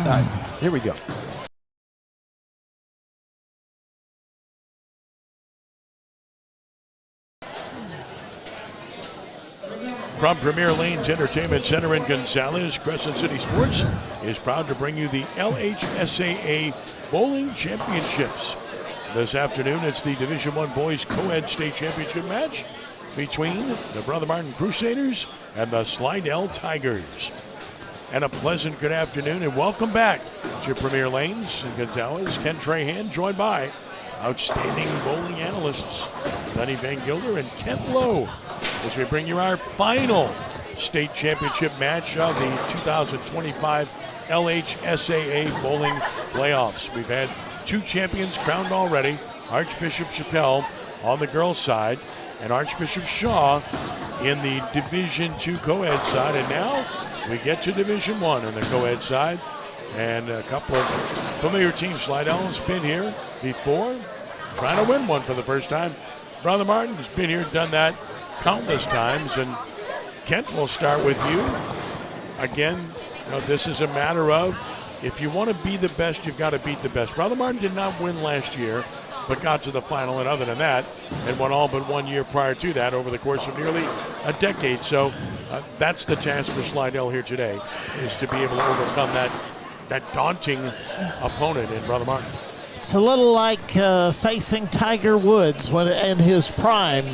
All right, here we go. From Premier Lanes Entertainment Center in Gonzales, Crescent City Sports is proud to bring you the LHSAA Bowling Championships. This afternoon, it's the Division I Boys Co-Ed State Championship match between the Brother Martin Crusaders and the Slidell Tigers. And a pleasant good afternoon and welcome back to Premier Lanes in Gonzales. Ken Trahan joined by outstanding bowling analysts Lenny Van Gilder and Kent Lowe, as we bring you our final state championship match of the 2025 LHSAA Bowling Playoffs. We've had two champions crowned already, Archbishop Chappelle on the girls' side and Archbishop Shaw in the Division II co-ed side. And now we get to Division I on the co-ed side. And a couple of familiar teams. Slidell's been here before, trying to win one for the first time. Brother Martin has been here, done that countless times. And Kent, we'll start with you. Again, this is a matter of if you want to be the best, you've got to beat the best. Brother Martin did not win last year, but got to the final, and other than that, had won all but 1 year prior to that over the course of nearly a decade. So that's the task for Slidell here today, is to be able to overcome that daunting opponent in Brother Martin. It's a little like facing Tiger Woods when in his prime.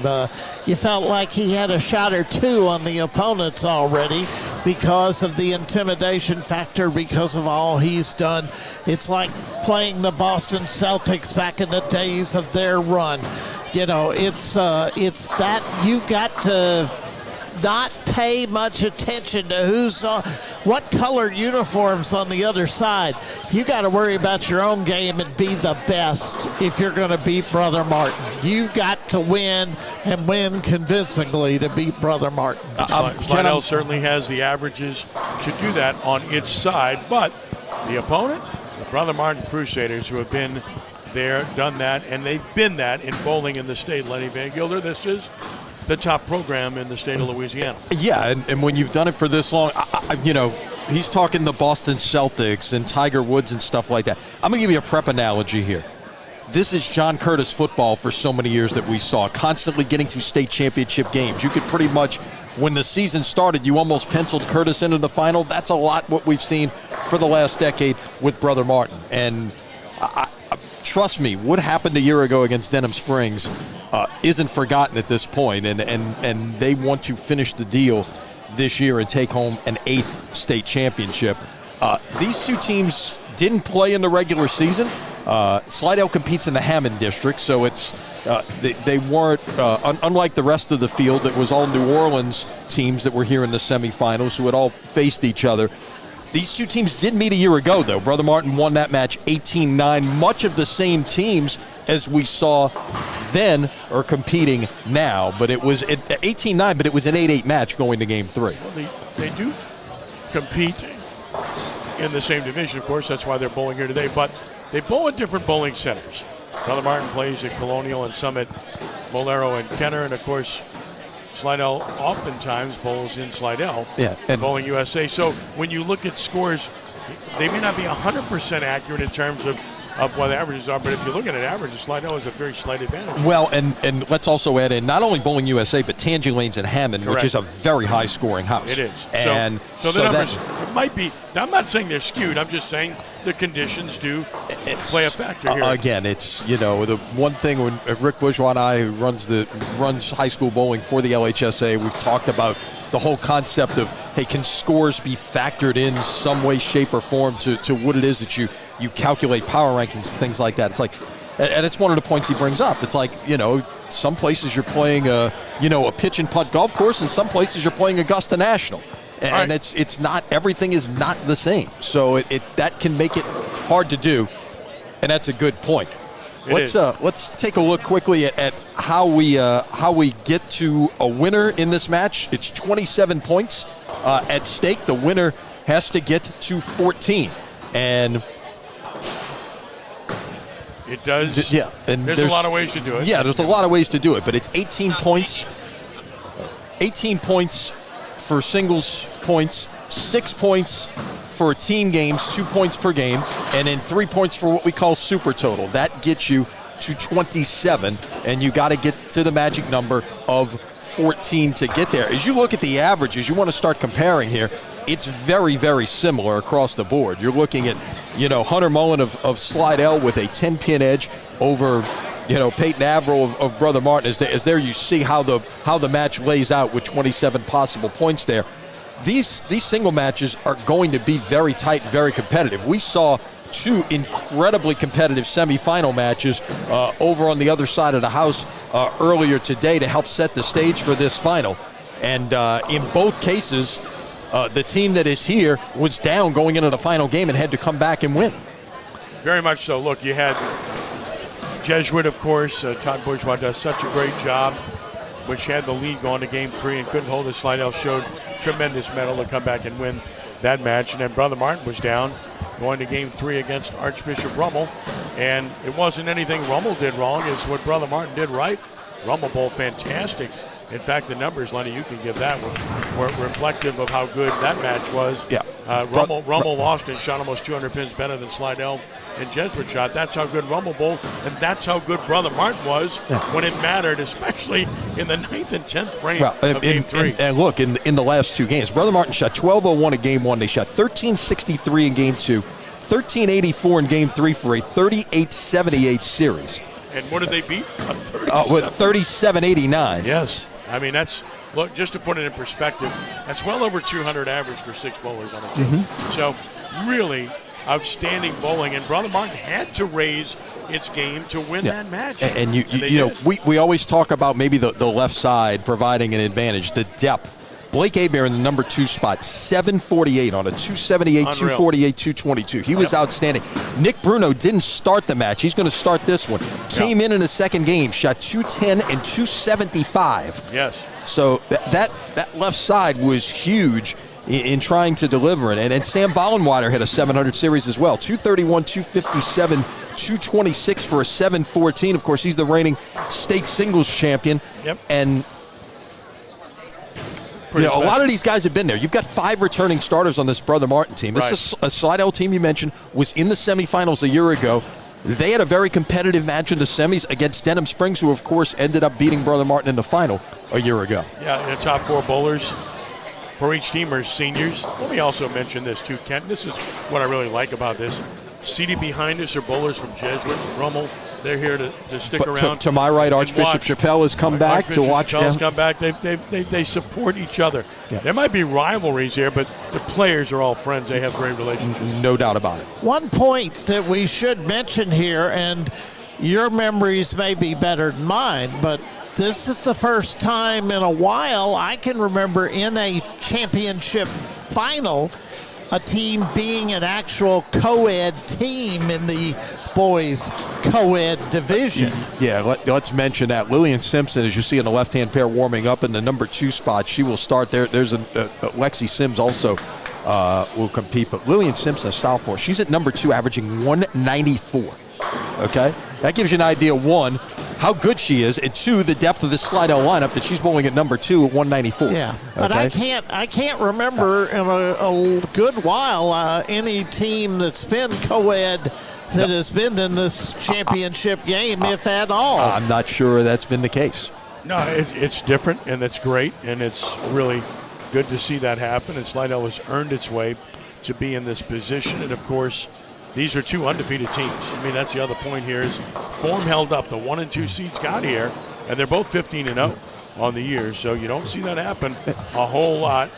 You felt like he had a shot or two on the opponents already because of the intimidation factor, because of all he's done. It's like playing the Boston Celtics back in the days of their run. It's that you've got to not pay much attention to who's what colored uniforms on the other side. You got to worry about your own game and be the best if you're going to beat Brother Martin. You've got to win and win convincingly to beat Brother Martin. Slidell certainly has the averages to do that on its side, but the opponent, the Brother Martin Crusaders, who have been there, done that, and they've been that in bowling in the state. Lenny Van Gilder, this is the top program in the state of Louisiana. Yeah, and when you've done it for this long, he's talking the Boston Celtics and Tiger Woods and stuff like that. I'm going to give you a prep analogy here. This is John Curtis football for so many years that we saw, constantly getting to state championship games. You could pretty much, when the season started, you almost penciled Curtis into the final. That's a lot what we've seen for the last decade with Brother Martin. And trust me, what happened a year ago against Denham Springs isn't forgotten at this point, and they want to finish the deal this year and take home an 8th state championship. These two teams didn't play in the regular season. Slidell competes in the Hammond district, so it's they weren't unlike the rest of the field. It was all New Orleans teams that were here in the semifinals who had all faced each other. These two teams did meet a year ago, though. Brother Martin won that match 18-9. Much of the same teams as we saw then are competing now. But it was 18-9, but it was an 8-8 match going to Game 3. Well, they do compete in the same division, of course. That's why they're bowling here today. But they bowl at different bowling centers. Brother Martin plays at Colonial and Summit, Bolero and Kenner, and, of course, Slidell oftentimes bowls in Slidell, and Bowling USA. So when you look at scores, they may not be 100% accurate in terms of what the averages are, but if you look at an average, Slidell has a very slight advantage. Well, and let's also add in not only Bowling USA, but Tangy Lanes and Hammond, correct, which is a very high-scoring house. It is. And so the numbers might be, now I'm not saying they're skewed, I'm just saying the conditions do play a factor here. Again, it's, the one thing when Rick Bourgeois and I, who runs high school bowling for the LHSAA, we've talked about the whole concept of, hey, can scores be factored in some way, shape, or form to what it is that you calculate power rankings, things like that. It's like, and it's one of the points he brings up. It's like, some places you're playing a pitch and putt golf course, and some places you're playing Augusta National. And right, it's not, everything is not the same. So that can make it hard to do, and that's a good point. Let's take a look quickly at how we get to a winner in this match. It's 27 points at stake. The winner has to get to 14, and it does. Yeah, and there's a lot of ways to do it. Yeah, there's a lot of ways to do it, but it's 18 points. 18 points for singles points, 6 points for team games, 2 points per game, and then 3 points for what we call super total. That gets you to 27, and you got to get to the magic number of 14 to get there. As you look at the averages, you want to start comparing here. It's very, very similar across the board. You're looking at, Hunter Mullen of Slidell with a 10-pin edge over, Peyton Averill of Brother Martin. As there you see how the match lays out with 27 possible points there. These single matches are going to be very tight and very competitive. We saw 2 incredibly competitive semifinal matches over on the other side of the house earlier today to help set the stage for this final. And in both cases, the team that is here was down going into the final game and had to come back and win. Very much so. Look, you had Jesuit, of course. Todd Bourgeois does such a great job, which had the lead going to Game 3 and couldn't hold it. Slidell showed tremendous mettle to come back and win that match. And then Brother Martin was down going to Game 3 against Archbishop Rummel. And it wasn't anything Rummel did wrong. It's what Brother Martin did right. Rummel bowled fantastic. In fact, the numbers, Lenny, you can give that one, were reflective of how good that match was. Yeah. Rummel lost and shot almost 200 pins better than Slidell and Jesuit shot. That's how good Rummel bowled, and that's how good Brother Martin was when it mattered, especially in the 9th and 10th frame of Game 3. And look, in the last 2 games, Brother Martin shot 12:01 in Game 1. They shot 13:63 in Game 2, 13:84 in Game 3 for a 38-78 series. And what did they beat? With 37-89. Yes. I mean, look, just to put it in perspective, that's well over 200 average for 6 bowlers on a team. Mm-hmm. So, really outstanding bowling, and Brother Martin had to raise its game to win that match. And we always talk about maybe the left side providing an advantage, the depth. Blake Abear in the number 2 spot, 748 on a 278, Unreal. 248, 222. He was outstanding. Nick Bruno didn't start the match. He's going to start this one. Came in the second game, shot 210 and 275. Yes. So that left side was huge in trying to deliver it. And Sam Vollenweider had a 700 series as well. 231, 257, 226 for a 714. Of course, he's the reigning state singles champion. Yep. And a lot of these guys have been there. You've got 5 returning starters on this Brother Martin team. This is a Slidell team you mentioned was in the semifinals a year ago. They had a very competitive match in the semis against Denham Springs, who, of course, ended up beating Brother Martin in the final a year ago. Yeah, and the top 4 bowlers for each team are seniors. Let me also mention this, too, Kent. This is what I really like about this. Seated behind us are bowlers from Jesuit, Rummel. They're here to stick around. To my right, Archbishop Chappelle has come back to watch them. Chappelle's come back. They support each other. Yeah. There might be rivalries here, but the players are all friends. They have great relationships. No doubt about it. One point that we should mention here, and your memories may be better than mine, but this is the first time in a while I can remember in a championship final a team being an actual co-ed team in the boys co-ed division. Yeah, let's mention that. Lillian Simpson, as you see in the left-hand pair warming up in the number 2 spot, she will start there. There's Lexi Sims also will compete, but Lillian Simpson, a sophomore, she's at number 2 averaging 194. Okay? That gives you an idea, 1, how good she is, and 2, the depth of this Slidell lineup that she's bowling at number 2 at 194. Yeah, but okay? I can't remember in a good while any team that's been co-ed that has been in this championship game, if at all. I'm not sure that's been the case. No, it's different, and it's great, and it's really good to see that happen. And Slidell has earned its way to be in this position. And, of course, these are 2 undefeated teams. I mean, that's the other point here is form held up. The 1 and 2 seeds got here, and they're both 15-0 on the year. So you don't see that happen a whole lot.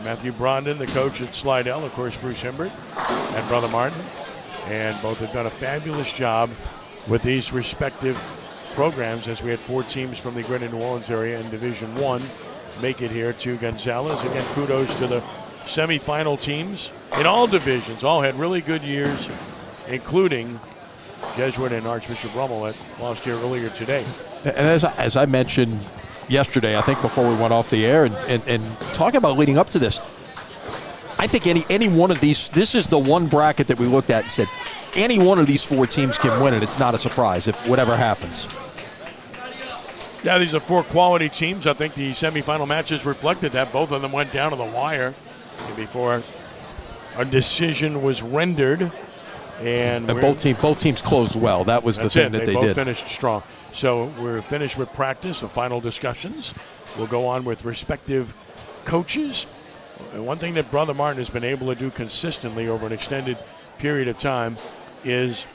Matthew Brondon, the coach at Slidell, of course, Bruce Himbert, and Brother Martin. And both have done a fabulous job with these respective programs, as we had 4 teams from the Greater New Orleans area in Division 1 make it here to Gonzales. Again, kudos to the semifinal teams in all divisions. All had really good years, including Jesuit and Archbishop Rummel that lost here earlier today. And as I mentioned yesterday, I think before we went off the air, and talking about leading up to this, I think any one of these, this is the one bracket that we looked at and said, any one of these 4 teams can win it. It's not a surprise if whatever happens. Yeah, these are 4 quality teams. I think the semifinal matches reflected that. Both of them went down to the wire before a decision was rendered. And both teams closed well. That was the thing that they both did. Finished strong. So we're finished with practice, the final discussions. We'll go on with respective coaches. And one thing that Brother Martin has been able to do consistently over an extended period of time is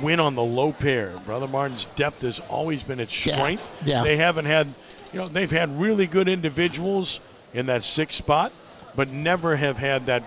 win on the low pair. Brother Martin's depth has always been its strength. Yeah. They haven't had, they've had really good individuals in that 6th spot, but never have had that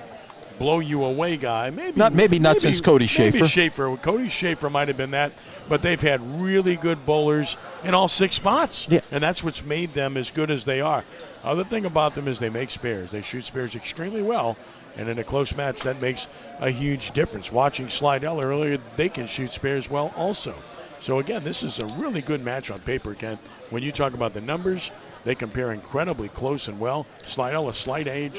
blow you away guy. Maybe not since Cody Schaefer. Cody Schaefer might have been that, but they've had really good bowlers in all 6 spots. Yeah. And that's what's made them as good as they are. Other thing about them is they make spares. They shoot spares extremely well, and in a close match, that makes a huge difference. Watching Slidell earlier, they can shoot spares well also. So again, this is a really good match on paper, Kent. When you talk about the numbers, they compare incredibly close and well. Slidell a slight edge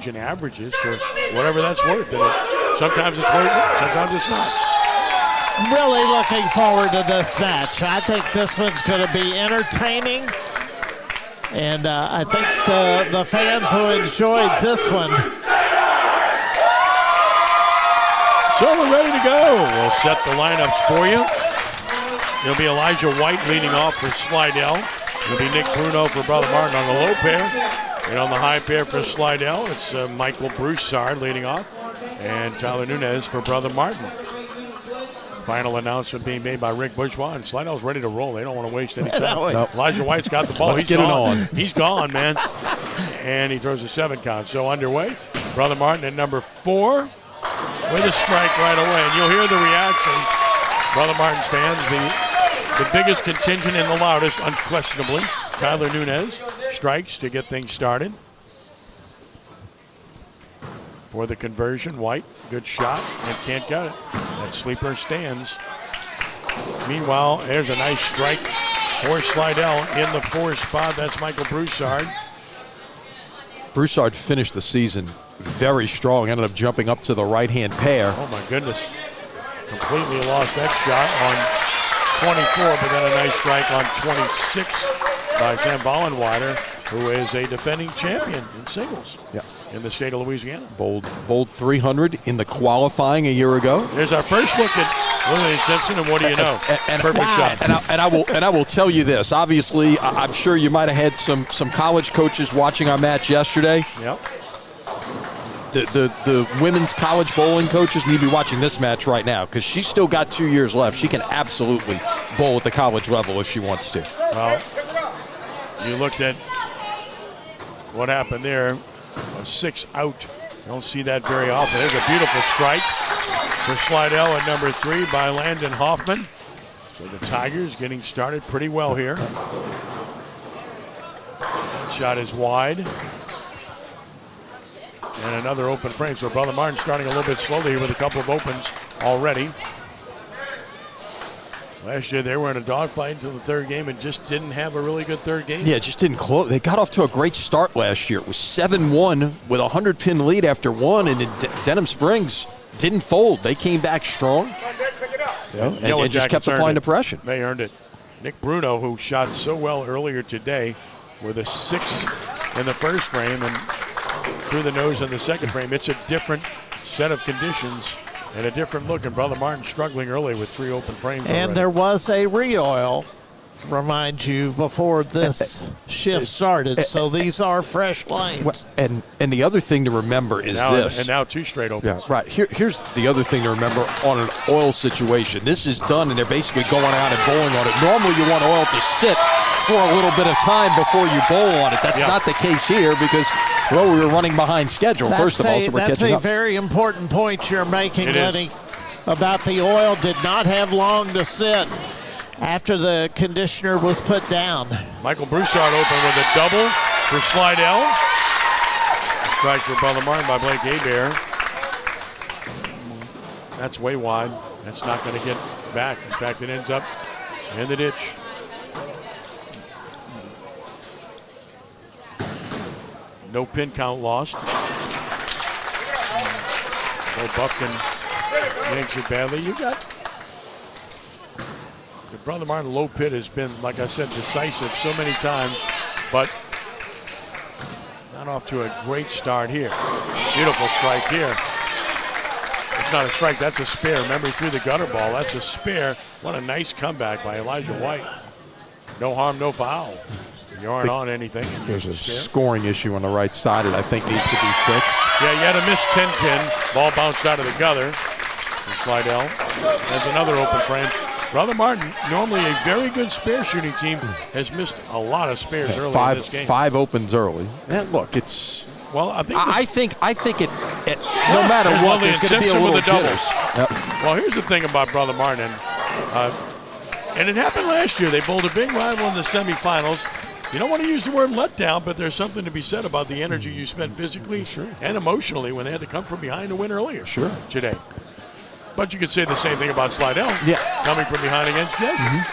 in averages for whatever that's worth. Sometimes it's worth it, sometimes it's not. Really looking forward to this match. I think this one's going to be entertaining. And I think the fans who enjoyed this one. So we're ready to go. We'll set the lineups for you. It'll be Elijah White leading off for Slidell. It'll be Nick Bruno for Brother Martin on the low pair. And on the high pair for Slidell, it's Michael Broussard leading off. And Tyler Nunez for Brother Martin. Final announcement being made by Rick Bourgeois, and Slidell's ready to roll. They don't want to waste any time. Nope. Elijah White's got the ball. Let's get it on. He's gone, man. And he throws a 7 count. So underway. Brother Martin at number 4 with a strike right away. And you'll hear the reaction. Brother Martin's fans, the biggest contingent and the loudest, unquestionably. Tyler Nunez strikes to get things started. For the conversion, White, good shot, and can't get it. That sleeper stands. Meanwhile, there's a nice strike for Slidell in the 4 spot. That's Michael Broussard. Broussard finished the season very strong. Ended up jumping up to the right-hand pair. Oh, my goodness. Completely lost that shot on 24, but then a nice strike on 26 by Sam Bollenweider, who is a defending champion in singles in the state of Louisiana. Bowled 300 in the qualifying a year ago. There's our first look at Willie Simpson, and what do you know? Perfect shot. And I will tell you this. Obviously, I'm sure you might have had some college coaches watching our match yesterday. Yep. The women's college bowling coaches need to be watching this match right now because she's still got 2 years left. She can absolutely bowl at the college level if she wants to. Well, you looked at what happened there. A 6 out. You don't see that very often. There's a beautiful strike for Slidell at number 3 by Landon Hoffman. So the Tigers getting started pretty well here. That shot is wide. And another open frame. So Brother Martin starting a little bit slowly with a couple of opens already. Last year they were in a dogfight until the 3rd game and just didn't have a really good 3rd game. Yeah, just didn't close. They got off to a great start last year. It was 7-1 with a 100-pin lead after 1, and Denham Springs didn't fold. They came back strong and just kept applying the pressure. They earned it. Nick Bruno, who shot so well earlier today with a 6 in the first frame and through the nose in the second frame. It's a different set of conditions and a different look, and Brother Martin struggling early with 3 open frames. And already. there was a re-oil, remind you, before this shift started. So these are fresh lanes. And the other thing to remember is this. And now 2 straight opens. Yeah, right. Here's the other thing to remember on an oil situation. This is done, and they're basically going out and bowling on it. Normally you want oil to sit for a little bit of time before you bowl on it. That's not the case here because, well, we were running behind schedule, first of all, so we're catching up. That's a very important point you're making, Lenny, about the oil did not have long to sit after the conditioner was put down. Michael Broussard open with a double for Slidell. Strike for Brother Martin by Blake Hebert. That's way wide. That's not going to get back. In fact, it ends up in the ditch. No pin count lost. Bo Buffkin yanks it badly. You got the Brother Martin low pit has been, like I said, decisive so many times, but Not off to a great start here. Beautiful strike here. It's not a strike, that's a spare. Remember, he threw the gutter ball. That's a spare. What a nice comeback by Elijah White. No harm, no foul. You aren't on anything. There's a scoring issue on the right side that I think needs to be fixed. Yeah, you had a missed 10-pin. Ball bounced out of the gutter. And Slidell. There's another open frame. Brother Martin, normally a very good spare shooting team, has missed a lot of spares early in this game. 5 opens early. And look, it's. Well, I think it no matter what, there's going to be a little jitters. Yep. Well, here's the thing about Brother Martin, and it happened last year. They bowled a big rival in the semifinals. You don't want to use the word letdown, but there's something to be said about the energy you spent physically and emotionally when they had to come from behind to win earlier today. But you could say the same thing about Slidell. Yeah. Coming from behind against Jesuit.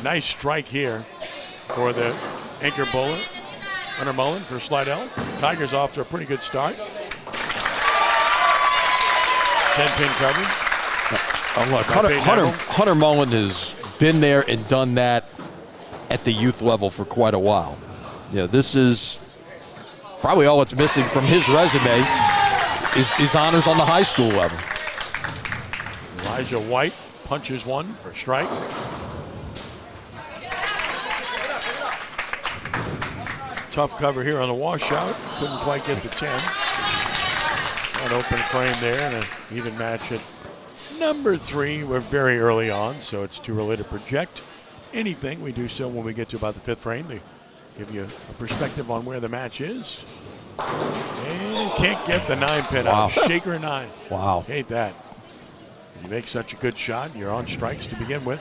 Nice strike here for the anchor bowler, Hunter Mullen for Slidell. Tigers off to a pretty good start. 10-pin coverage. Look, Hunter Mullen has been there and done that at the youth level for quite a while. This is probably all that's missing from his resume is honors on the high school level. Elijah White punches one for strike. Tough cover here on the washout. Couldn't quite get the 10. An open frame there and an even match at number 3. We're very early on, so it's too early to project anything. We do so when we get to about the 5th frame to give you a perspective on where the match is. And can't get the 9-pin out. Shaker 9. Wow. Hate that. You make such a good shot, you're on strikes to begin with.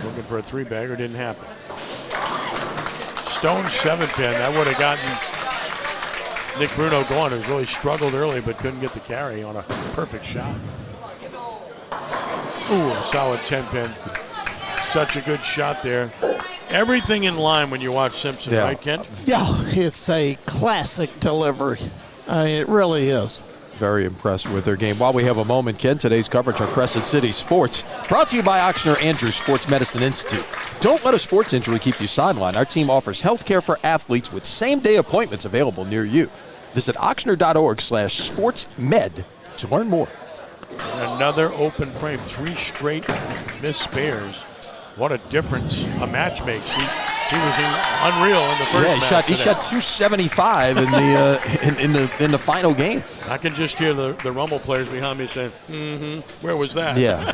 Looking for a 3-bagger, didn't happen. Stone 7-pin, that would have gotten Nick Bruno going, who really struggled early but couldn't get the carry on a perfect shot. Ooh, a solid 10-pin. Such a good shot there. Everything in line when you watch Simpson, right, Kent? Yeah, it's a classic delivery. It really is. Very impressed with their game. While we have a moment, Ken, today's coverage on Crescent City Sports brought to you by Ochsner Andrews Sports Medicine Institute. Don't let a sports injury keep you sidelined. Our team offers health care for athletes with same-day appointments available near you. Visit Ochsner.org/sportsmed to learn more. Another open frame, 3 straight missed spares. What a difference a match makes. He was unreal in the first match. He shot 275 in the final game. I can just hear the Rumble players behind me saying, where was that? Yeah.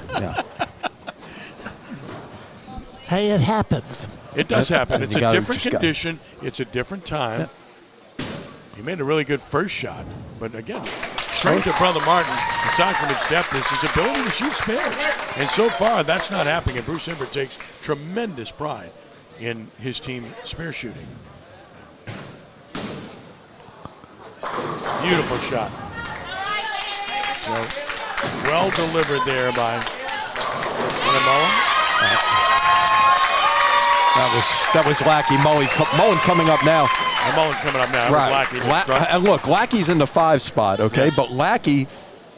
Hey, it happens. It does happen. It's a different condition. It's a different time. He made a really good first shot. But again, strength of Brother Martin, aside from his depth, is his ability to shoot spares. And so far, that's not happening. And Bruce Imber takes tremendous pride in his team spare shooting. Beautiful shot. So, well delivered there by Mullen. That was Lackey. Mullen coming up now. Mullen's coming up now. Right. And look, Lackey's in the 5 spot, okay? But Lackey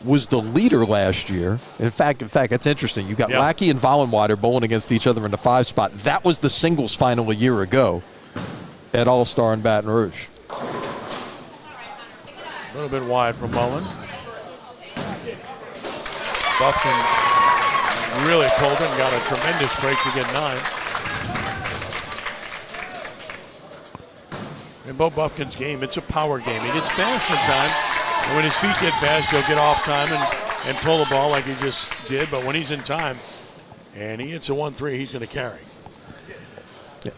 was the leader last year. In fact, that's interesting. You got Lackey and Vollenweider bowling against each other in the 5 spot. That was the singles final a year ago at All-Star in Baton Rouge. A little bit wide from Mullen. Buffkin really pulled it and got a tremendous break to get 9. In Bo Buffkin's game, it's a power game. He gets fast sometimes, and when his feet get fast, he'll get off time and pull the ball like he just did. But when he's in time and he hits a 1-3, he's going to carry.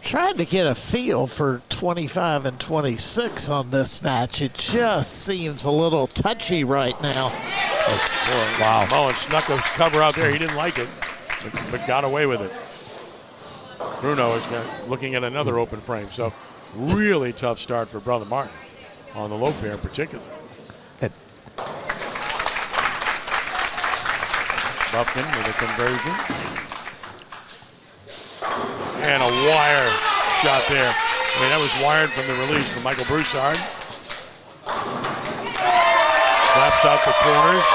Trying to get a feel for 25 and 26 on this match. It just seems a little touchy right now. Oh, wow. Mullen snuck his cover out there. He didn't like it, but got away with it. Bruno is looking at another open frame. So really tough start for Brother Martin on the low pair in particular. Buffkin with a conversion. And a wire shot there. I mean, that was wired from the release from Michael Broussard. Slaps out the corners.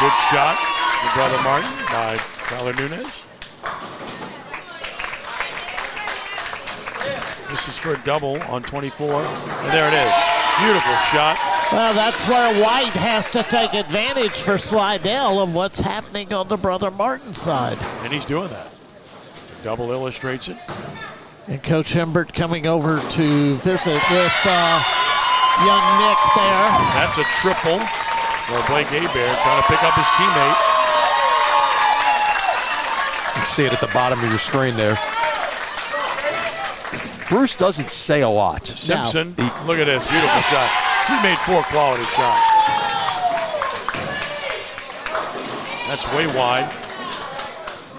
Good shot from Brother Martin by Tyler Nunez. This is for a double on 24. And there it is. Beautiful shot. Well, that's where White has to take advantage for Slidell of what's happening on the Brother Martin side. And he's doing that. Double illustrates it. And Coach Hembert coming over to visit with young Nick there. That's a triple for Blake Hebert trying to pick up his teammate. You can see it at the bottom of your screen there. Bruce doesn't say a lot. Simpson, look at this, beautiful shot. He made 4 quality shots. That's way wide.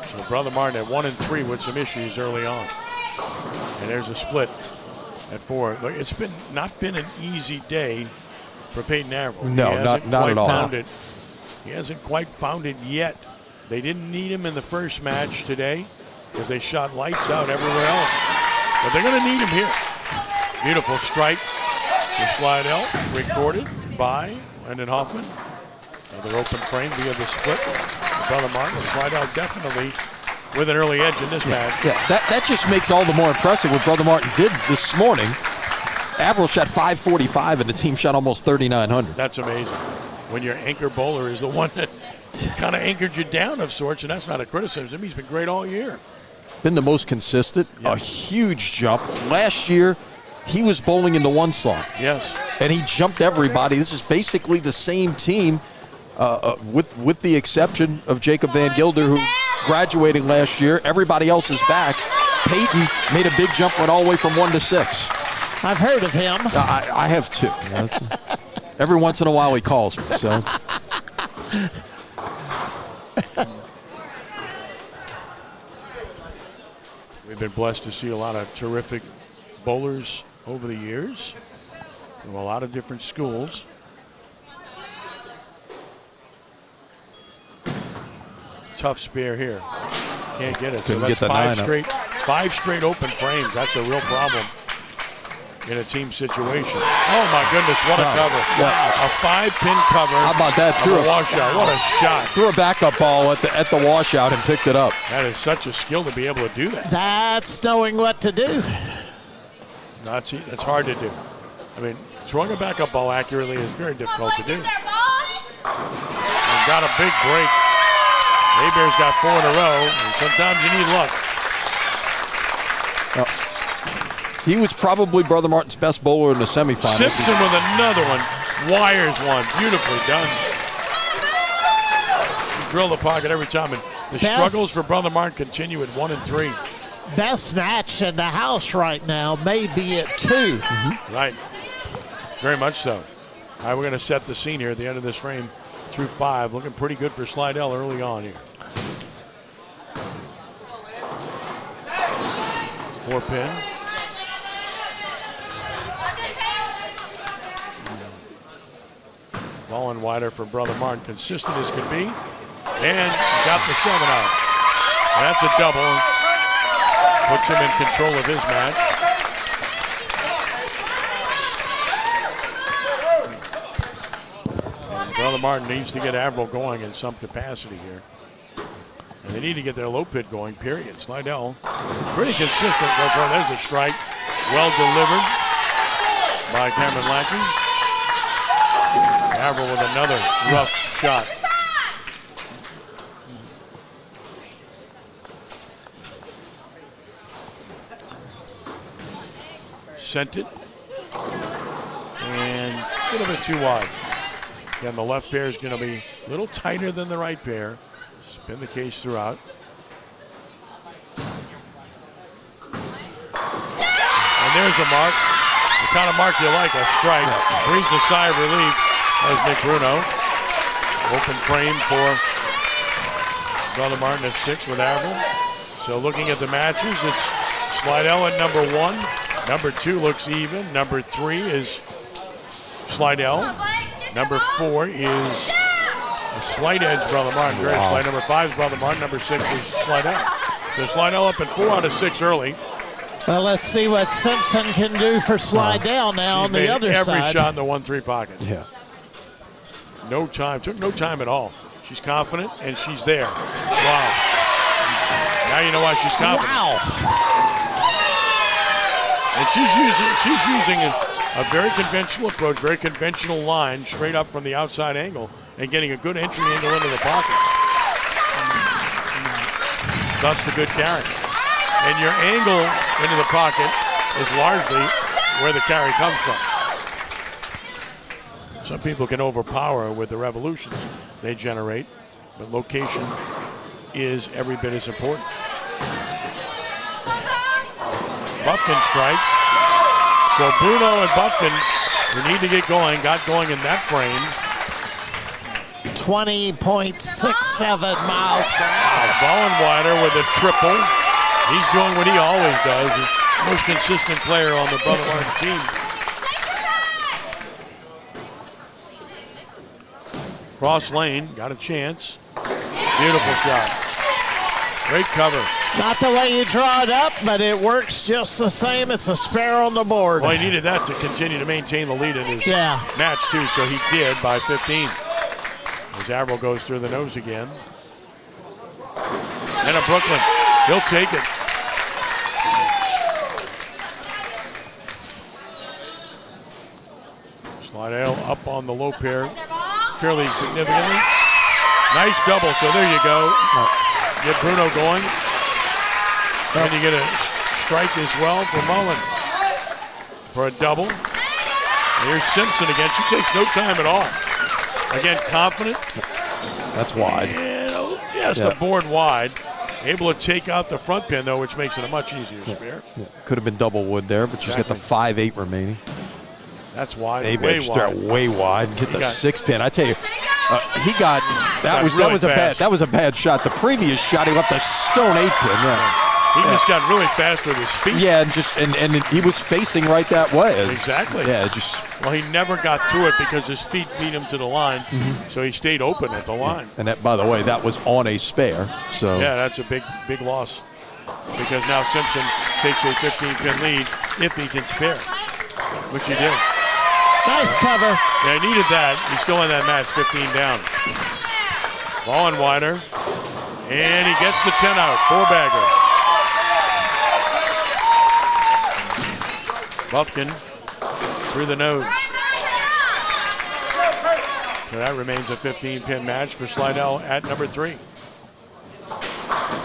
So Brother Martin at 1 and 3 with some issues early on. And there's a split at 4. Look, it's not been an easy day for Peyton Averill. No, not at all. He hasn't quite found it yet. They didn't need him in the first match today because they shot lights out everywhere else. But they're going to need him here. Beautiful strike for Slidell, recorded by Landon Hoffman. Another open frame via the split. Brother Martin. Slidell definitely with an early edge in this match. Yeah, that just makes all the more impressive what Brother Martin did this morning. Averill shot 545 and the team shot almost 3,900. That's amazing. When your anchor bowler is the one that kind of anchored you down of sorts, and that's not a criticism. He's been great all year. Been the most consistent, a huge jump. Last year, he was bowling in the 1 slot. Yes. And he jumped everybody. This is basically the same team with the exception of Jacob Van Gilder, who graduating last year. Everybody else is back. Peyton made a big jump, went all the way from 1 to 6. I've heard of him. I have too. Every once in a while he calls me, so. We've been blessed to see a lot of terrific bowlers over the years from a lot of different schools. Tough spare here. Can't get it. So that's 5 straight open frames. That's a real problem in a team situation. Oh my goodness, what a cover. Wow. A 5-pin cover. How about that? Through a washout. What a shot. Threw a backup ball at the washout and picked it up. That is such a skill to be able to do that. That's knowing what to do. That's hard to do. I mean, throwing a backup ball accurately is very difficult to do. And got a big break. Hebert's got 4 in a row, and sometimes you need luck. He was probably Brother Martin's best bowler in the semifinals. Simpson with another one. Wires one. Beautifully done. You drill the pocket every time. And the struggles for Brother Martin continue at 1 and 3. Best match in the house right now may be at 2. Mm-hmm. Right. Very much so. All right, we're going to set the scene here at the end of this frame through 5. Looking pretty good for Slidell early on here. 4-pin. Falling wider for Brother Martin, consistent as could be, and got the 7 out. That's a double. Puts him in control of his match. And Brother Martin needs to get Averill going in some capacity here. And they need to get their low pit going, period. Slidell, pretty consistent so far. There's a strike. Well delivered by Cameron Lackey. Averill with another rough shot. Sent it. And a little bit too wide. Again, the left pair is going to be a little tighter than the right pair. It's been the case throughout. And there's a mark. The kind of mark you like, a strike. Breathes a sigh of relief. As Nick Bruno. Open frame for Brother Martin at 6 with Averill. So looking at the matches, it's Slidell at number 1. Number 2 looks even. Number 3 is Slidell. Number 4 is a slight edge, Brother Martin. Very slight. Number 5 is Brother Martin. Number 6 is Slidell. So Slidell up at 4 out of 6 early. Well, let's see what Simpson can do for Slidell now on the other side. Every shot in the 1-3 pocket. Yeah. No time. Took no time at all. She's confident, and she's there. Wow. Now you know why she's confident. Wow. And she's using a very conventional approach, very conventional line, straight up from the outside angle, and getting a good entry angle into the pocket. Thus the good carry. And your angle into the pocket is largely where the carry comes from. Some people can overpower with the revolutions they generate, but location is every bit as important. Buffkin strikes. So Bruno and Buffkin, who need to get going, got going in that frame. 20.67 miles per hour. Vollenweider with a triple. He's doing what he always does. He's the most consistent player on the Vollenweider team. Cross lane, got a chance. Beautiful shot. Great cover. Not the way you draw it up, but it works just the same. It's a spare on the board. Well, he needed that to continue to maintain the lead in his match, too, so he did by 15. As Averill goes through the nose again. And a Brooklyn. He'll take it. Slidell up on the low pair fairly significantly. Nice double, so there you go. Get Bruno going. And you get a strike as well for Mullen for a double. Here's Simpson again. She takes no time at all. Again, confident. That's wide. And, the board wide. Able to take out the front pin, though, which makes it a much easier spare. Yeah. Could have been double wood there, but she's got the 5-8 remaining. That's wide. Maybe way start wide. way wide and get the 6 pin. I tell you, that was a bad shot. The previous shot, he left a stone 8 pin. Yeah. He just got really fast with his feet. Yeah, and he was facing right that way. Exactly. Yeah, well, he never got through it because his feet beat him to the line, so he stayed open at the line. And that, by the way, that was on a spare. So yeah, that's a big loss because now Simpson takes a 15-pin lead if he can spare, which he did. Nice cover. Yeah, he needed that. He's still in that match, 15 down. Vollenweider, and he gets the 10 out, 4-bagger. Buffkin through the nose. So that remains a 15-pin match for Slidell at number 3.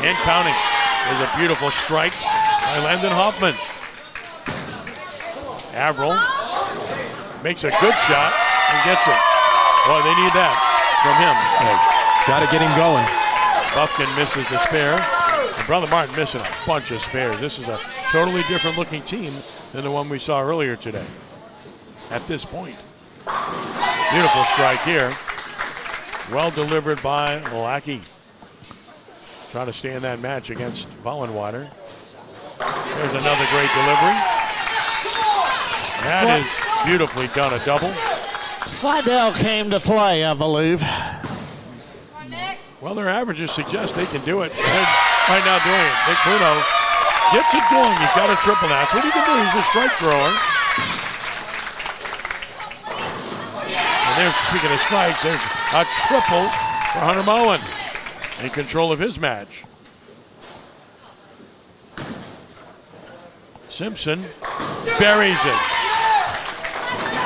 And counting. There's a beautiful strike by Landon Hoffman. Averill makes a good shot and gets it. Boy, they need that from him. Got to get him going. Buffkin misses the spare. And Brother Martin missing a bunch of spares. This is a totally different looking team than the one we saw earlier today. At this point. Beautiful strike here. Well delivered by Lackey. Trying to stay in that match against Vollenweider. There's another great delivery. That is beautifully done, a double. Slidell came to play, I believe. Well, their averages suggest they can do it. They're right now doing it. Nick Bruno gets it going. He's got a triple now. That's what he can do. He's a strike thrower. And there's, speaking of strikes, there's a triple for Hunter Mullen in control of his match. Simpson buries it.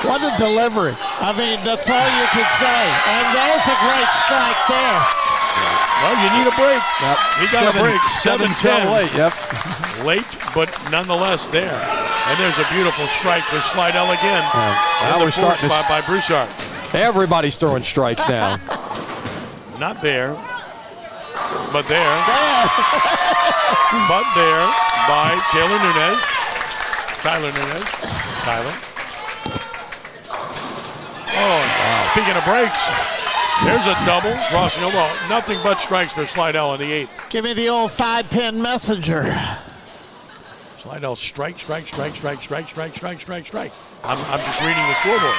What a delivery. I mean, that's all you can say. And there's a great strike there. Well, you need a break. Yep. He got a break. 7-10. Late, yep. Late, but nonetheless there. And there's a beautiful strike for Slidell again. Now we're starting by Broussard. Everybody's throwing strikes now. Not there, but there. But there by Tyler Nunez. Oh, wow. Speaking of breaks, there's a double crossing over. Nothing but strikes for Slidell in the 8th. Give me the old 5-pin messenger. Slidell strike. I'm just reading the scoreboard.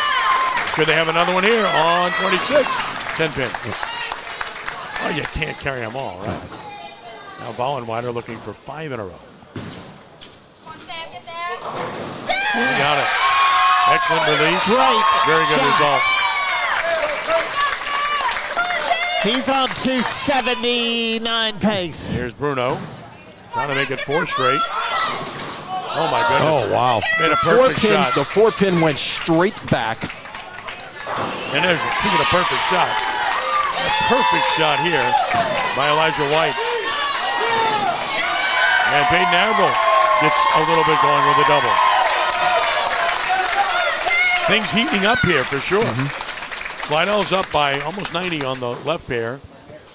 Could they have another one here on 26? 10-pin. Oh, you can't carry them all, right? Now Vollenweider looking for 5 in a row. Got it. Excellent release. Great. Very good result. He's on 279 pace. Here's Bruno. Trying to make it 4 straight. Oh, my goodness. Oh, wow. Made a perfect shot. The 4-pin went straight back. And there's, speaking of perfect shot, a perfect shot here by Elijah White. And Peyton Admiral gets a little bit going with a double. Things heating up here for sure. Slidell's up by almost 90 on the left pair.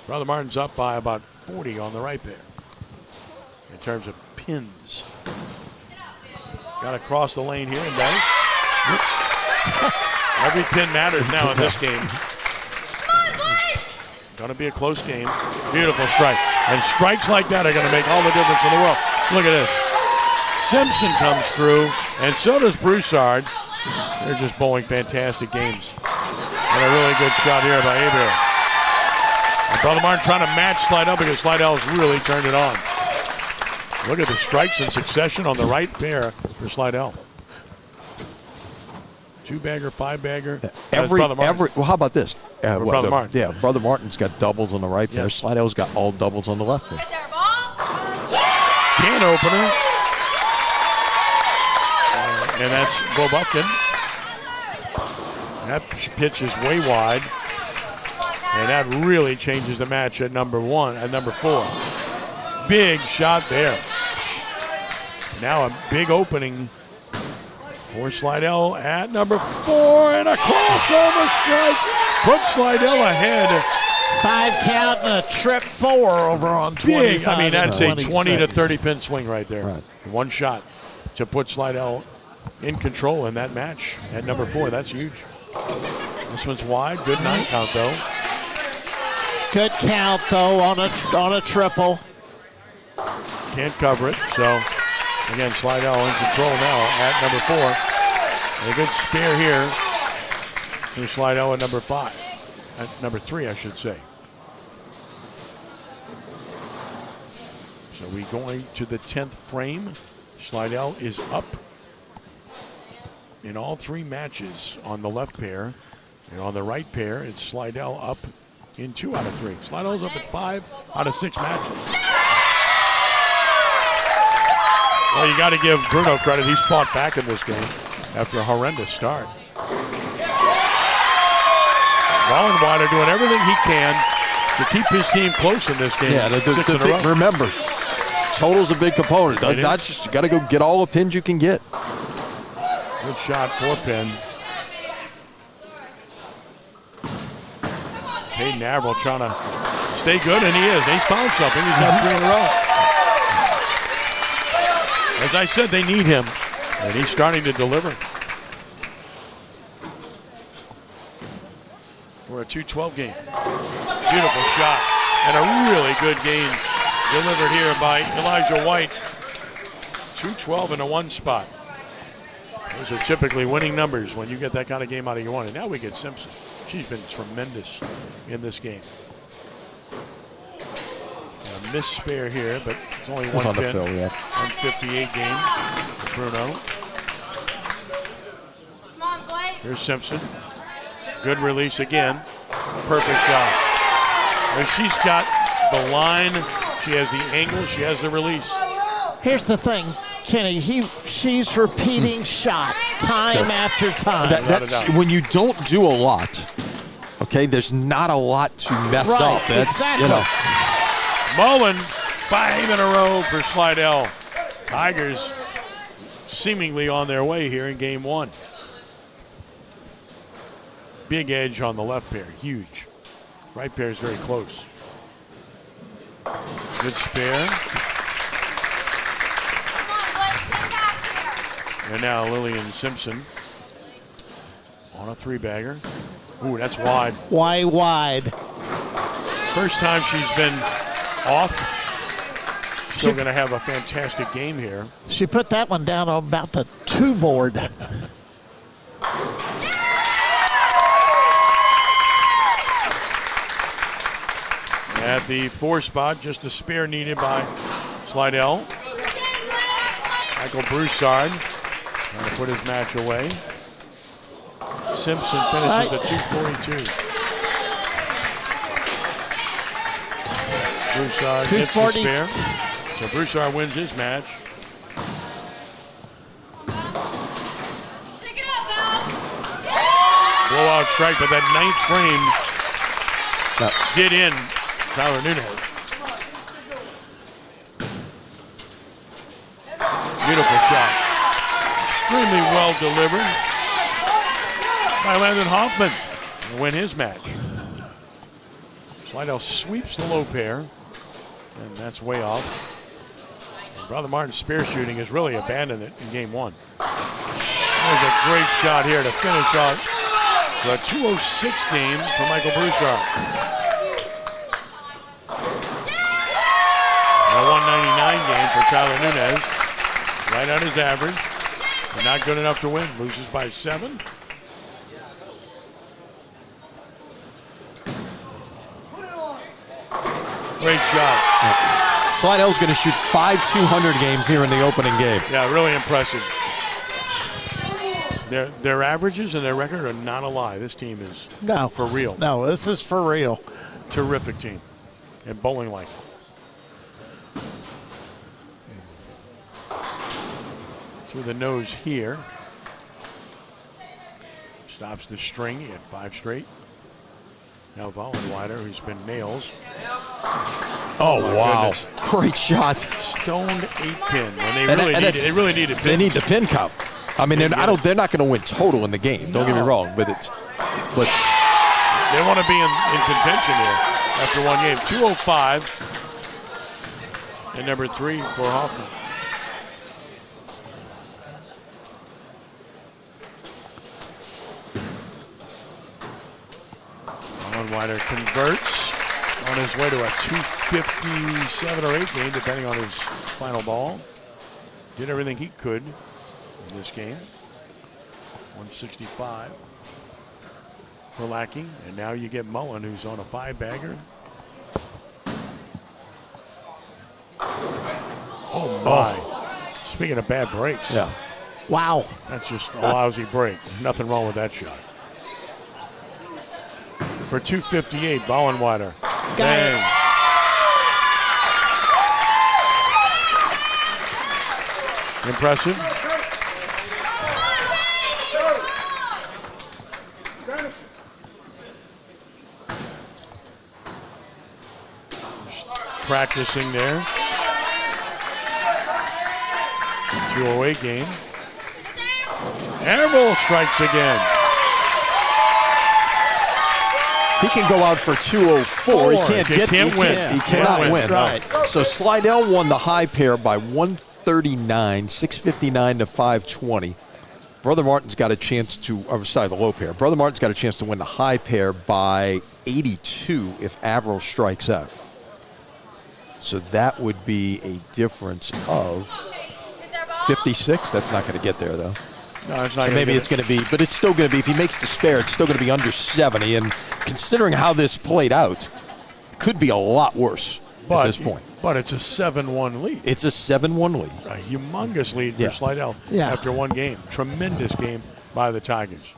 Brother Martin's up by about 40 on the right pair in terms of pins. Got to cross the lane here and does. Every pin matters now in this game. Going to be a close game. Beautiful strike. And strikes like that are going to make all the difference in the world. Look at this. Simpson comes through, and so does Broussard. They're just bowling fantastic games. And a really good shot here by Abear. And Brother Martin trying to match Slidell because Slidell's really turned it on. Look at the strikes in succession on the right pair for Slidell. 2-bagger, 5-bagger. Well, how about this? Brother Martin. Yeah, Brother Martin's got doubles on the right pair. Slidell's got all doubles on the left pair. Can opener. And that's Bo Buffkin. That pitch is way wide. And that really changes the match at number 4. Big shot there. Now a big opening for Slidell at number 4, and a crossover strike puts Slidell ahead. 5 count and a trip 4 over on 25. I mean, that's a 26. 20 to 30 pin swing right there. Right. One shot to put Slidell in control in that match at number 4. That's huge. This one's wide. Good 9 count though. Good count though on a triple. Can't cover it. So again, Slidell in control now at number 4. And a good spare here for Slidell at number 5. At number 3, I should say. So we going to the 10th frame. Slidell is up in all 3 matches on the left pair. And on the right pair, it's Slidell up in 2 out of 3. Slidell's up at 5 out of 6 matches. Well, you got to give Bruno credit. He's fought back in this game after a horrendous start. Wallenweider are doing everything he can to keep his team close in this game. Yeah, remember, total's a big component. Not just, you got to go get all the pins you can get. Good shot, 4-pin. Peyton Averill trying to stay good, and he is. He's found something. He's got 3 in a row. As I said, they need him, and he's starting to deliver. For a 2-12 game. Beautiful shot, and a really good game delivered here by Elijah White. 2-12 in a 1 spot. Those are typically winning numbers when you get that kind of game out of your 1. And now we get Simpson. She's been tremendous in this game. A missed spare here, but it's only 1 pin. 158 game for Bruno. Come on, Blake. Here's Simpson. Good release again. Perfect shot. And she's got the line. She has the angle. She has the release. Here's the thing, Kenny. She's repeating shot time after time. That's when you don't do a lot. Okay, there's not a lot to mess up. That's exactly. Mullen, 5 in a row for Slidell. Tigers seemingly on their way here in game 1. Big edge on the left pair, huge. Right pair is very close. Good spare. And now Lillian Simpson on a 3-bagger. Ooh, that's wide. Why wide? First time she's been off. Still going to have a fantastic game here. She put that one down on about the 2 board. At the 4 spot, just a spare needed by Slidell. Michael Broussard trying to put his match away. Simpson finishes at 242. Broussard gets the spare. So Broussard wins his match. dog strike, but that ninth frame did in Tyler Nunez. Beautiful shot. Extremely well delivered by Landon Hoffman to win his match. Slidell sweeps the low pair, and that's way off. And Brother Martin's spear shooting has really abandoned it in game one. There's a great shot here to finish off the 206 game for Michael Broussard. And a 199 game for Tyler Nunez. Right on his average. But not good enough to win. Loses by 7. Great shot. Slidell's going to shoot 5 200 games here in the opening game. Yeah, really impressive. Their averages and their record are not a lie. This team is for real. No, this is for real. Terrific team. And bowling like. Through the nose here. Stops the string. He had 5 straight. Now Vollenweider, who's been nails. Oh, wow. Goodness. Great shot. Stoned 8-pin. And they really need a pin. They need the pin cup. I mean, they're not going to win total in the game. Don't get me wrong, but they want to be in contention here after one game. 205 and number 3 for Hoffman. Vollenweider converts on his way to a 257 or 8 game, depending on his final ball. Did everything he could in this game. 165 for Lackey, and now you get Mullen, who's on a 5-bagger. Oh my! Speaking of bad breaks, yeah. Wow. That's just a lousy break. Nothing wrong with that shot. For 258, Vollenweider. Bang. Impressive. Practicing there. 208 game. Airbowl strikes again. He can go out for 204. He can't win. He cannot win. Right. So Slidell won the high pair by 139, 659 to 520. Brother Martin's got a chance to, the low pair. Brother Martin's got a chance to win the high pair by 82 if Averill strikes out. So that would be a difference of 56. That's not going to get there, though. No, it's not. So maybe it's going to be, but it's still going to be, if he makes the spare, it's still going to be under 70. And considering how this played out, it could be a lot worse at this point. But it's a 7-1 lead. It's a 7-1 lead. A humongous lead for Slidell after one game. Tremendous game by the Tigers.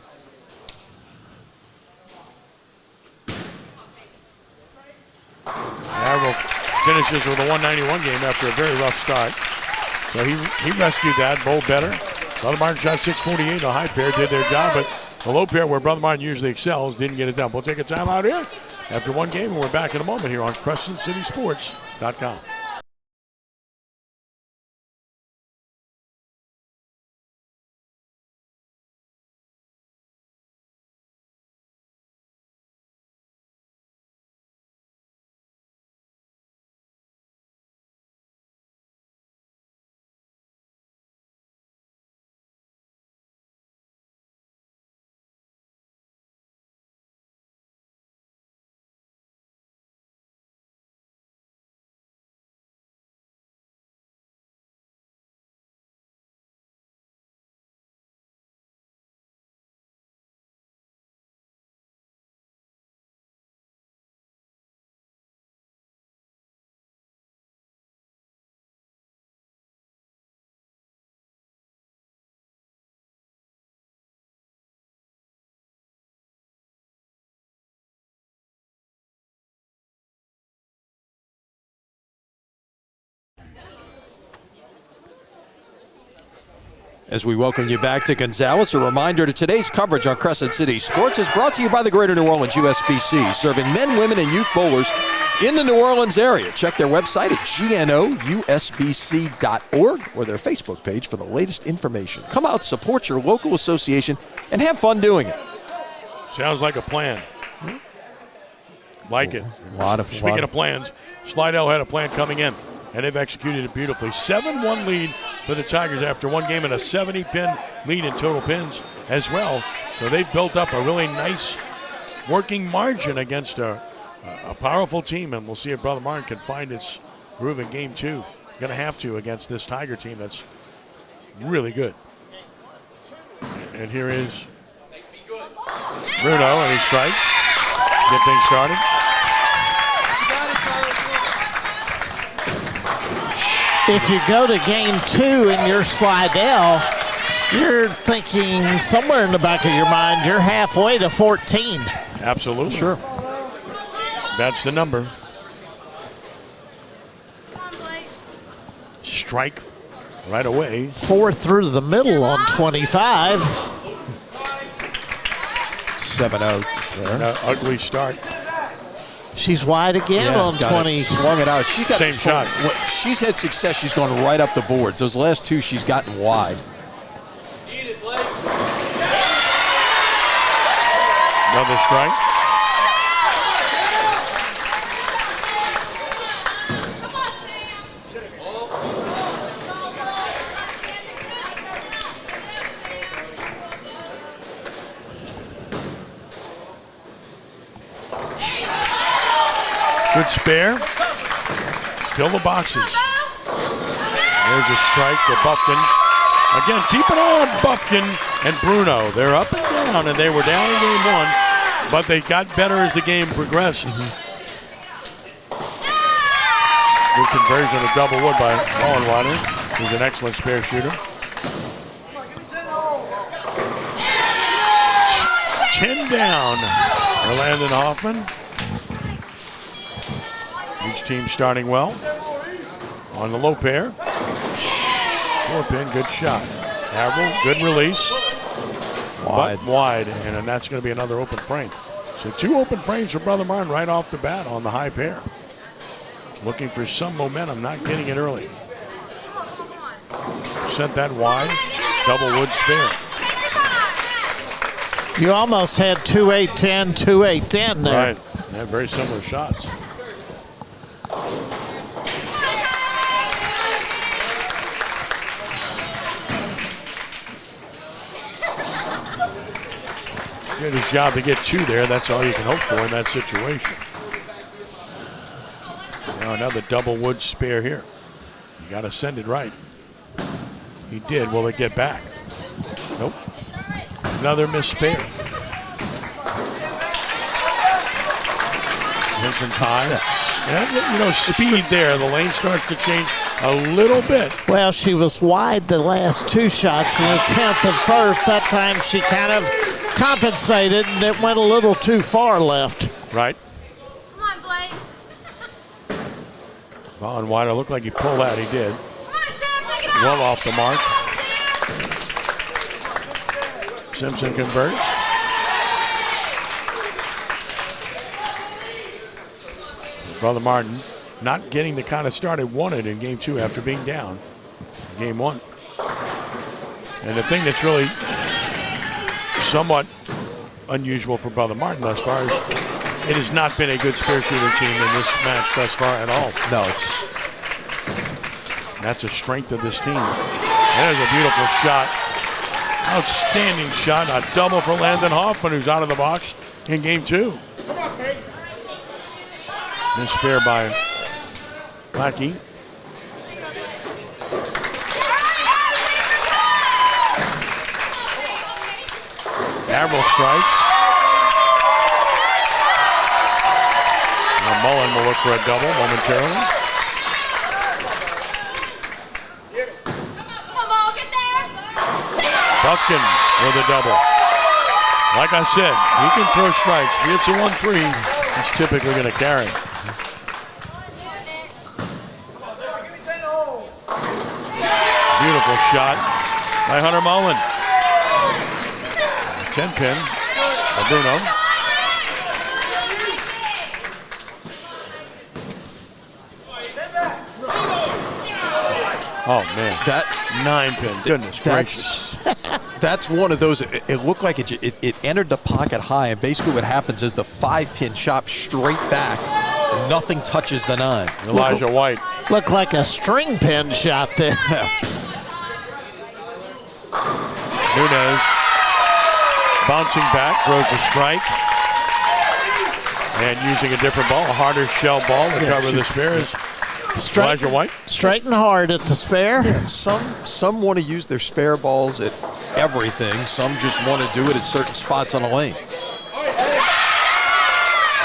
Averill finishes with a 191 game after a very rough start. So he rescued that, bowled better. Brother Martin shot 648. The high pair did their job, but the low pair, where Brother Martin usually excels, didn't get it done. We'll take a time out here after one game, and we're back in a moment here on CrescentCitySports.com. As we welcome you back to Gonzales, a reminder to today's coverage on Crescent City Sports is brought to you by the Greater New Orleans USBC, serving men, women, and youth bowlers in the New Orleans area. Check their website at gnousbc.org or their Facebook page for the latest information. Come out, support your local association, and have fun doing it. Sounds like a plan. Like it. Speaking of plans, Slidell had a plan coming in, and they've executed it beautifully. 7-1 lead for the Tigers after one game and a 70-pin lead in total pins as well. So they've built up a really nice working margin against a powerful team, and we'll see if Brother Martin can find its groove in game two. Going to have to against this Tiger team that's really good. And here is Bruno, and he strikes. Get things started. If you go to game two and you're Slidell, you're thinking somewhere in the back of your mind, you're halfway to 14. Absolutely. Sure. That's the number. Strike right away. 4 through the middle on 25. 7-0. An ugly start. She's wide again on 20. Swung it out. She's got Same shot. She's had success. She's gone right up the boards. Those last two, she's gotten wide. Another strike. Good spare. Fill the boxes. There's a strike to Buffkin. Again, keep an eye on Buffkin and Bruno. They're up and down, and they were down in game one, but they got better as the game progressed. Good conversion of double wood by Hollenweiler, who's an excellent spare shooter. Chin down for Landon Hoffman. Each team starting well. On the low pair. 4-pin, good shot. Avril, good release. Wide, and then that's going to be another open frame. So 2 open frames for Brother Martin right off the bat on the high pair. Looking for some momentum, not getting it early. Sent that wide. Double wood spare. You almost had 2-8-10, 2-8-10 there. Right. They have very similar shots. Did his job to get 2 there. That's all you can hope for in that situation. Now another double wood spare here. You got to send it right. He did. Will it get back? Nope. Another missed spare. Missing time. And, speed there. The lane starts to change a little bit. Well, she was wide the last 2 shots in the 10th and first. That time she kind of compensated, and it went a little too far left. Right. Come on, Blake. Hollenweiler looked like he pulled out. He did. Come on, Sam, pick it up. Well off the mark. Simpson converts. Brother Martin not getting the kind of start it wanted in game 2 after being down game 1. And the thing that's really somewhat unusual for Brother Martin thus far is it has not been a good spare shooting team in this match thus far at all. No, that's a strength of this team. There's a beautiful shot. Outstanding shot. A double for Landon Hoffman, who's out of the box in game 2. This spare by Lackey. Avril strikes. Now Mullen will look for a double momentarily. Come on, get there. Buffkin with a double. Like I said, he can throw strikes. If he hits a 1-3, he's typically going to carry. Beautiful shot. by Hunter Mullen. 10-pin by Bruno. Oh, man. That 9-pin. Goodness gracious. That's one of those. It looked like it entered the pocket high, and basically what happens is the 5-pin chops straight back. And nothing touches the 9. Elijah White. Looked like a string pin shot there. Nunez bouncing back, throws a strike. And using a different ball, a harder shell ball to cover the spares. Elijah White. Straight and hard at the spare. Yeah, some want to use their spare balls at everything. Some just want to do it at certain spots on the lane.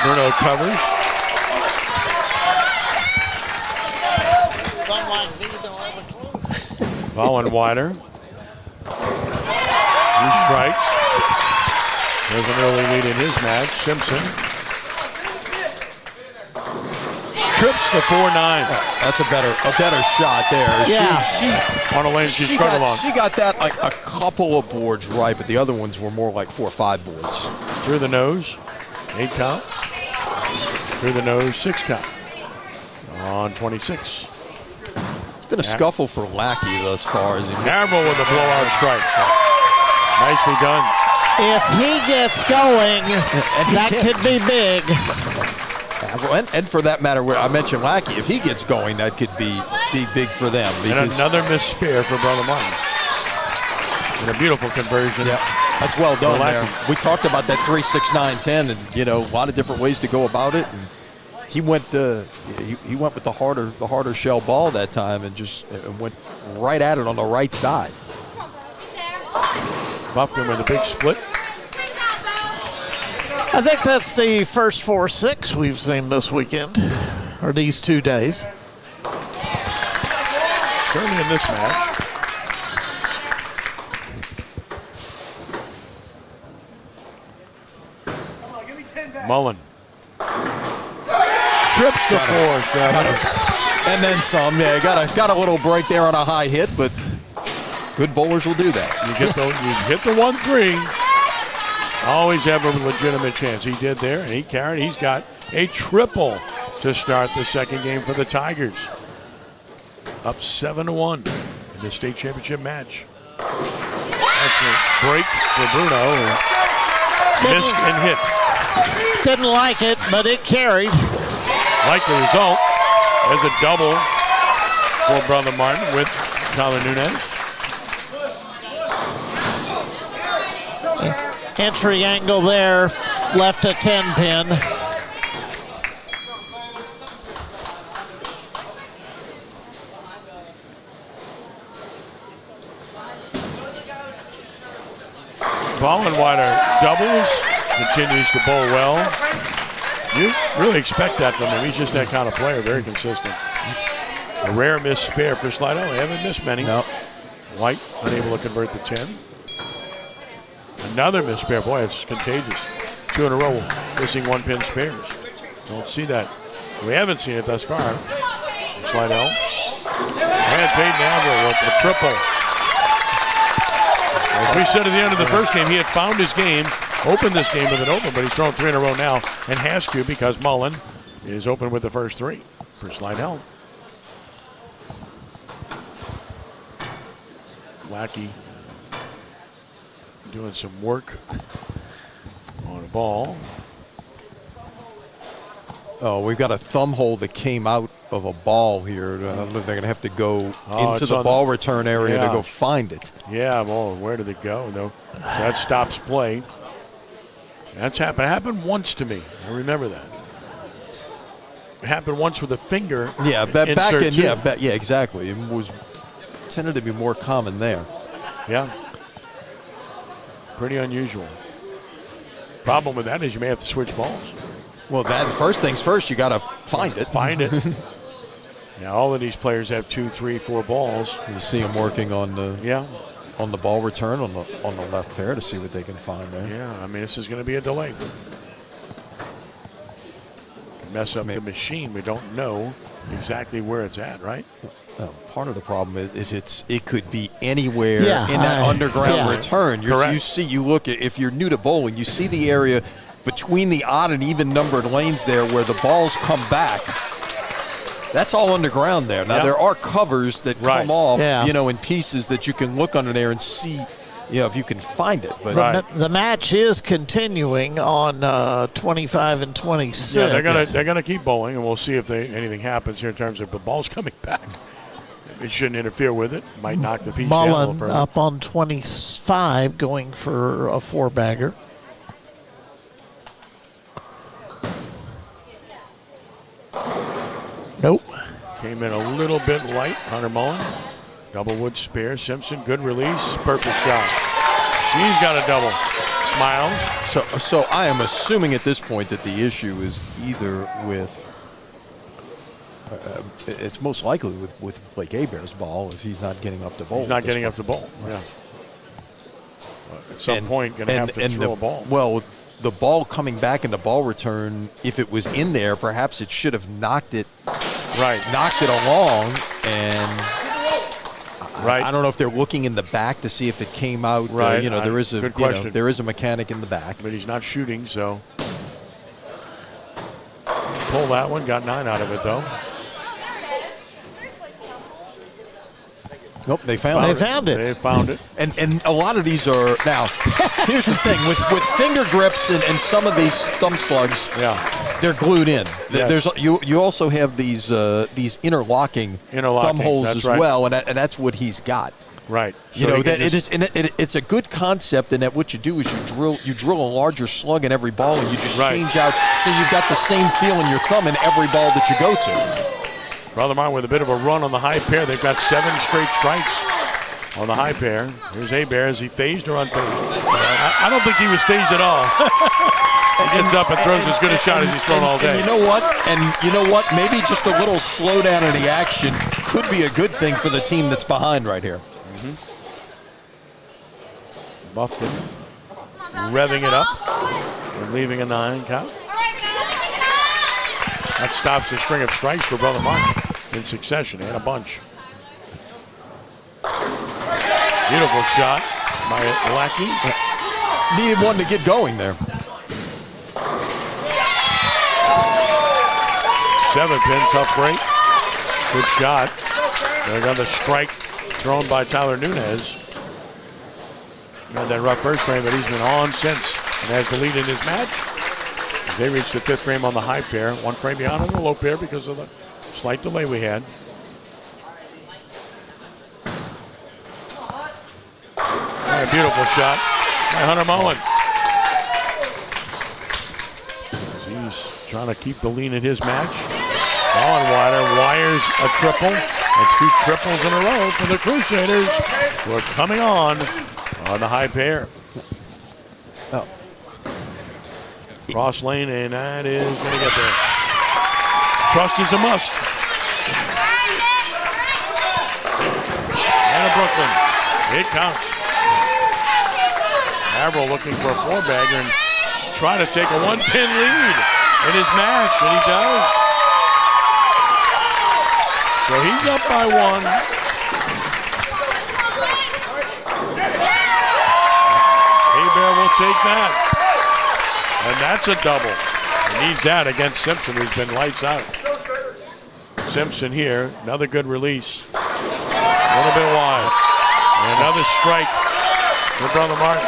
Bruno covers. Some like me don't have a clue. Ball wider. 2 strikes. There's an early lead in his match. Simpson trips the 4-9. That's a better shot there. Yeah. She on a lane she struggled on. She got that like a couple of boards right, but the other ones were more like 4 or 5 boards. Through the nose, 8 count. Through the nose, 6 count. On 26. It's been a scuffle for Lackey thus far. Marvel with a blowout strike. Nicely done. If he gets going, that could be big. And for that matter, where I mentioned Lackey, if he gets going, that could be big for them. And another missed spare for Brother Martin. And a beautiful conversion. Yeah, that's well done there. Lackey. We talked about that 3, 6, 9, 10, and a lot of different ways to go about it. And he went he went with the harder shell ball that time, and just went right at it on the right side. Buffkin with a big split. I think that's the first 4-6 we've seen this weekend, or these 2 days. Certainly in this match. Mullen. Trips the 4-7. And then some. Yeah, got a little break there on a high hit, but good bowlers will do that. You hit the 1-3. Always have a legitimate chance. He did there, and he carried. He's got a triple to start the second game for the Tigers. Up 7-1 in the state championship match. That's a break for Bruno. Missed and hit. Didn't like it, but it carried. Like the result. There's a double for Brother Martin with Tyler Nunez. Entry angle there, left a 10-pin. Ballenweider doubles, continues to bowl well. You really expect that from him. He's just that kind of player, very consistent. A rare miss spare for Slidell. They haven't missed many. Nope. White unable to convert the 10. Another miss spare. Boy, it's contagious. 2 in a row missing 1-pin spares. Don't see that. We haven't seen it thus far. Slidell. And Peyton Averill with a triple. As we said at the end of the first game, he had found his game, opened this game with an open, but he's thrown 3 in a row now and has to because Mullen is open with the first 3 for Slidell. Lackey doing some work on a ball. Oh, we've got a thumb hole that came out of a ball here. They're going to have to go into the ball return area to go find it. Yeah, well, where did it go? No, that stops play. That's happened. It happened once to me. I remember that. It happened once with a finger. Yeah, back in. Too. Yeah, exactly. It was tended to be more common there. Yeah. Pretty unusual. Problem with that is you may have to switch balls. Well, first things first, you got to find it. Now, all of these players have 2, 3, 4 balls. You see them working on the on the ball return on the left pair to see what they can find there. Yeah, I mean, this is going to be a delay. Mess up the machine. We don't know exactly where it's at, right? Part of the problem is it could be anywhere in that underground return. Correct. You look at, if you're new to bowling, you see the area between the odd and even numbered lanes there where the balls come back. That's all underground there. Now there are covers that come off, in pieces that you can look under there and see, if you can find it. But the match is continuing on 25 and 26. Yeah, they're gonna keep bowling, and we'll see if anything happens here in terms of the balls coming back. It shouldn't interfere with it. Might knock the piece down a little further. Up on 25, going for a 4-bagger. Nope. Came in a little bit light. Hunter Mullen, double wood spare. Simpson, good release, perfect shot. She's got a double. Smiles. So I am assuming at this point that the issue is either with. It's most likely with Blake Hebert's ball, is he's not getting up to bowl. He's not getting up to bowl. Yeah. At some point, going to have to throw a ball. Well, the ball coming back in the ball return, if it was in there, perhaps it should have knocked it along. And I don't know if they're looking in the back to see if it came out. Right. There is a good question. There is a mechanic in the back, but he's not shooting, so pull that one. Got 9 out of it though. Nope, they found it. They found it. And a lot of these are, now, here's the thing, with finger grips and some of these thumb slugs, they're glued in. Yes. There's you also have these interlocking thumb holes as well, and that's what he's got. Right. It's a good concept in that what you do is you drill a larger slug in every ball, and you just change out, so you've got the same feel in your thumb in every ball that you go to. Brother Martin with a bit of a run on the high pair. They've got 7 straight strikes on the high pair. Here's Hebert. Is he phased or unphased? I don't think he was phased at all. He gets up and throws as good a shot as he's thrown all day. And you know what? Maybe just a little slowdown in the action could be a good thing for the team that's behind right here. Mm-hmm. Buffton revving it up and leaving a 9 count. That stops the string of strikes for Brother Martin in succession, and a bunch. Beautiful shot by Lackey. Needed one to get going there. 7-pin, tough break. Good shot. They got the strike thrown by Tyler Nunez. He had that rough first frame, but he's been on since and has the lead in his match. They reached the 5th frame on the high pair, 1 frame beyond on the low pair because of the slight delay we had. And a beautiful shot by Hunter Mullen. He's trying to keep the lean in his match. Wallenweider wires a triple. That's 2 triples in a row for the Crusaders, who are coming on the high pair. Cross lane, and that is going to get there. Trust is a must. And a Brooklyn. It counts. Averill looking for a 4-bagger and trying to take a 1-pin lead in his match, and he does. So he's up by 1. Hebert will take that. And that's a double. He needs that against Simpson, who's been lights out. Simpson here, another good release. A little bit wide. And another strike for Brother Martin.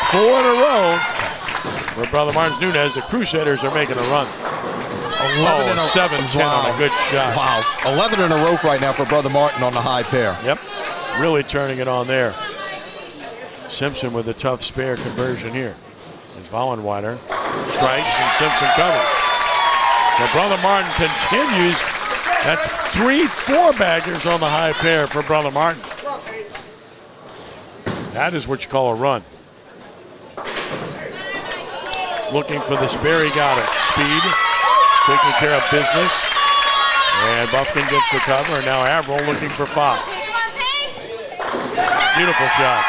4 in a row for Brother Martin's Nunez. The Crusaders are making a run. 7-10 on a good shot. Wow. 11 in a row right now for Brother Martin on the high pair. Yep. Really turning it on there. Simpson with a tough spare conversion here. Wallenweider strikes and Simpson covers. So Brother Martin continues. That's 3 4-baggers on the high pair for Brother Martin. That is what you call a run. Looking for the spare, he got it. Speed, taking care of business. And Buffkin gets the cover, and now Averill looking for 5. Beautiful shot.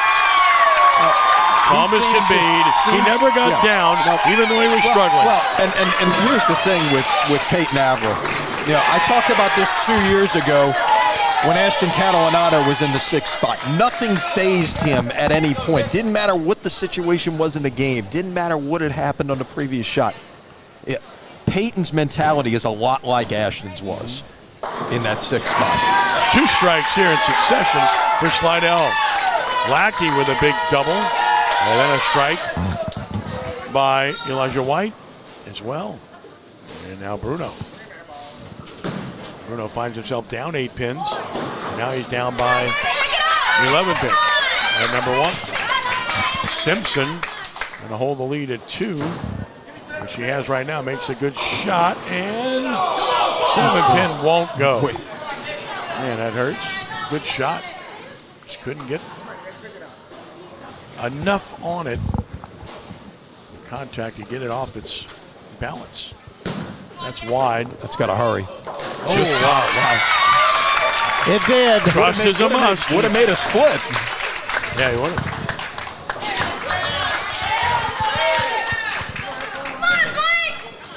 Calm as can be. He never got down, even though he was struggling. Well, and here's the thing with Peyton Averill. I talked about this 2 years ago. when Ashton Catalanato was in the 6th spot. Nothing fazed him at any point. Didn't matter what the situation was in the game. Didn't matter what had happened on the previous shot. Peyton's mentality is a lot like Ashton's was in that 6th spot. 2 strikes here in succession for Slidell. Lackey with a big double. And then a strike by Elijah White as well. And now Bruno. Bruno finds himself down 8 pins. And now he's down by 11 pins. And number 1, Simpson going to hold the lead at 2. Which he has right now. Makes a good shot. And 7 pin won't go. Man, that hurts. Good shot. Just couldn't get enough on it. Contact to get it off its balance. That's wide. That's got to hurry. Wow. It did. Trust is a must. Would have made a split. Yeah, he would have.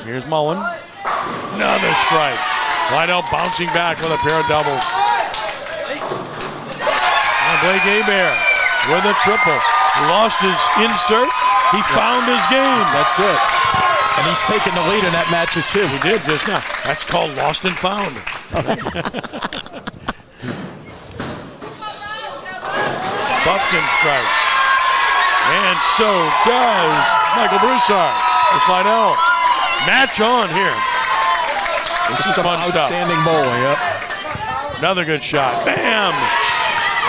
Here's Mullen. Another strike. Slidell bouncing back with a pair of doubles. And Blake Hebert with a triple. He lost his insert. He found his game. That's it. And he's taken the lead in that match at 2. He did just now. That's called lost and found. Buffkin strikes. And so does Michael Broussard for Slidell. Match on here. This is some fun stuff. outstanding bowling. Yep. Another good shot. Bam!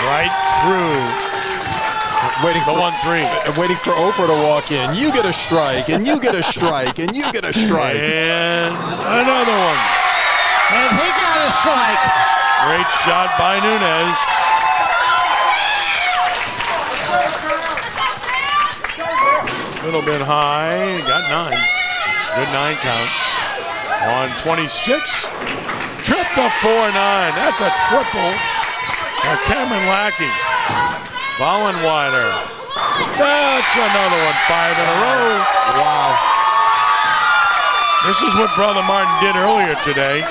Right through. Waiting The for 1-3. waiting for Oprah to walk in. You get a strike, and you get a strike, and you get a strike. And another one. And he got a strike. Great shot by Nunez. Little bit high. Got 9. Good 9 count. On 26. Trip to 4-9. That's a triple for Cameron Lackey. Vollenweider. That's another one. 5 in a row. Wow. This is what Brother Martin did earlier today.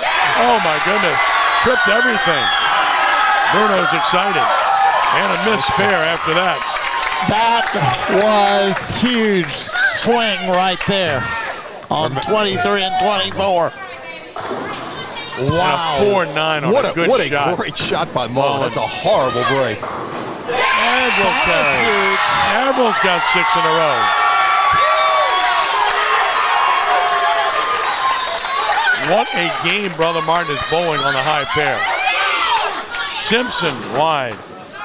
Oh my goodness. Tripped everything. Bruno's excited. And a missed spare after that. That was huge swing right there on 23 and 24. Wow. And a 4-9 on a good shot. What a great shot by Mullen. That's a horrible break. Admiral's carry. Admiral's got 6 in a row. What a game Brother Martin is bowling on the high pair. Simpson wide.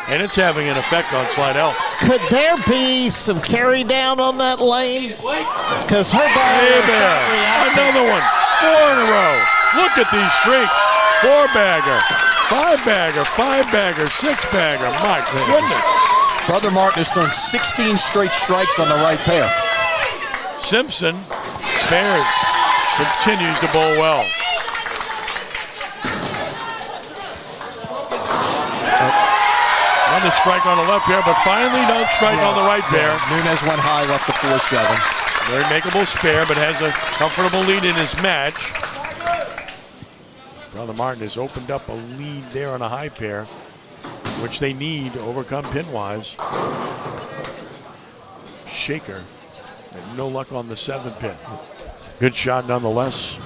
And it's having an effect on Slidell. Could there be some carry down on that lane? Because her ball Hey is there. not reacting. Another one. 4 in a row. Look at these streaks. 4-bagger, 5-bagger, 5-bagger, 6-bagger. My goodness. Brother Martin has thrown 16 straight strikes on the right pair. Simpson spared. Continues to bowl well. Another strike on the left pair, but finally don't strike on the right pair. Nunez went high, left the 4-7. Very makeable spare, but has a comfortable lead in his match. Brother Martin has opened up a lead there on a high pair, which they need to overcome pin-wise. Shaker, and no luck on the 7 pin. Good shot nonetheless.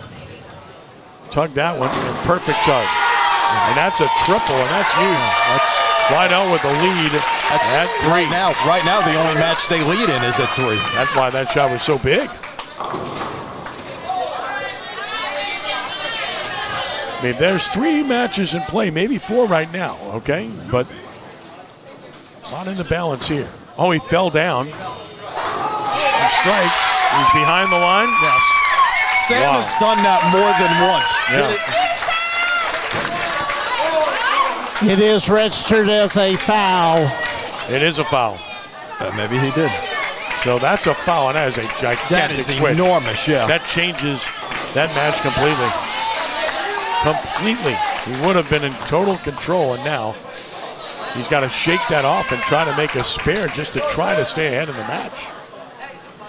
Tug that one, and perfect tug. And that's a triple, and that's huge. That's Slidell with the lead at 3. Right now, the only match they lead in is at 3. That's why that shot was so big. I mean, there's 3 matches in play, maybe 4 right now, okay? But a lot in the balance here. Oh, he fell down. He strikes. He's behind the line. Yes. Sam Wow. has done that more than once. Yeah. It is registered as a foul. It is a foul. Maybe he did. So that's a foul, and that is a gigantic That is switch. enormous, yeah. That changes that match completely. Completely. He would have been in total control, and now he's got to shake that off and try to make a spare just to try to stay ahead in the match,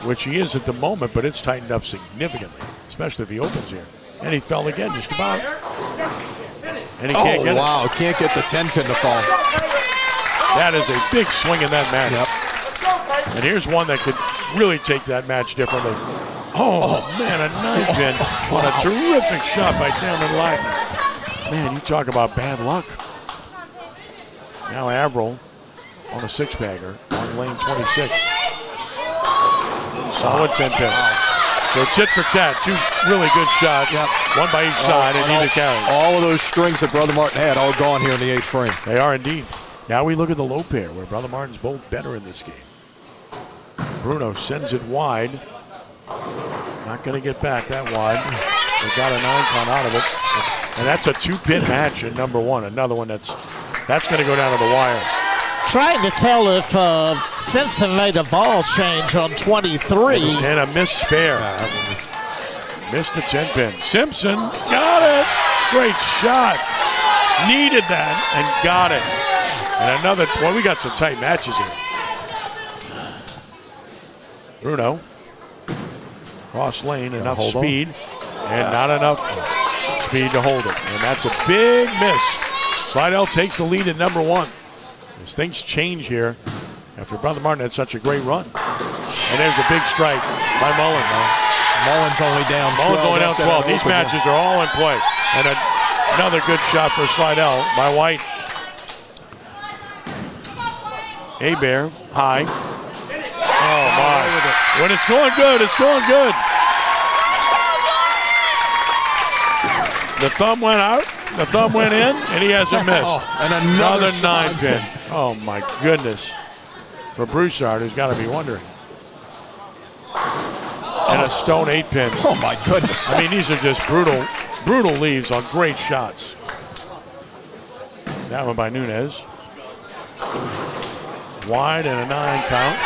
which he is at the moment, but it's tightened up significantly, especially if he opens here. And he fell again, just about. And he can't get it. Wow, can't get the 10-pin to fall. That is a big swing in that match. Yep. And here's one that could really take that match differently. Oh man, a 9-pin. What a terrific shot by Cameron Lackner. Man, you talk about bad luck. Now Averill on a 6-bagger on lane 26. Solid 10-pin. So tit for tat, 2 really good shots. Yep. One by each side, and neither carry. All of those strings that Brother Martin had all gone here in the 8th frame. They are indeed. Now we look at the low pair, where Brother Martin's both better in this game. Bruno sends it wide. Not going to get back that wide. They got a 9-count out of it. And that's a 2-pin match at number 1. Another one that's going to go down to the wire. Trying to tell if Simpson made a ball change on 23. And a missed spare. Missed the 10-pin. Simpson got it. Great shot. Needed that and got it. And another, well, we got some tight matches here. Bruno. Cross lane, enough speed. And not enough speed to hold it. And that's a big miss. Slidell takes the lead at number 1. As things change here after Brother Martin had such a great run. And there's a big strike by Mullen. Mullen's only down 12. Mullen going down 12. These matches are all in play. And another good shot for Slidell by White. Hebert, high. Oh, my. When it's going good, it's going good. The thumb went out, the thumb went in, and he hasn't missed. And another 9-pin. Oh, my goodness. For Broussard, who's got to be wondering. And a stone 8-pin. Oh, my goodness. I mean, these are just brutal leaves on great shots. That one by Nunez. Wide and a 9-count.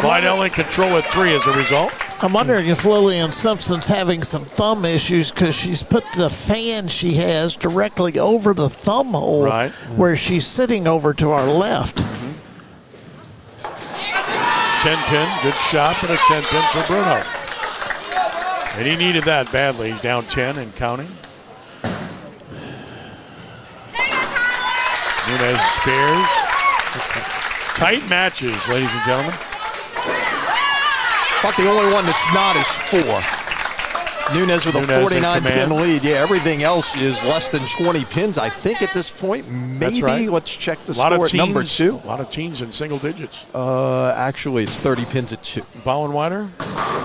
Slidell in control at 3 as a result. I'm wondering if Lillian Simpson's having some thumb issues because she's put the fan she has directly over the thumb hole, right, where she's sitting over to our left. 10-pin, good shot, but a 10-pin for Bruno. And he needed that badly. He's down 10 and counting. Nunez spares. Tight matches, ladies and gentlemen. But the only one that's not is 4. Nunez with a 49-pin lead. Yeah, everything else is less than 20 pins, I think, at this point. Maybe. Right. Let's check the score at number 2. A lot of teens in single digits. Actually, it's 30 pins at 2. Vollenweider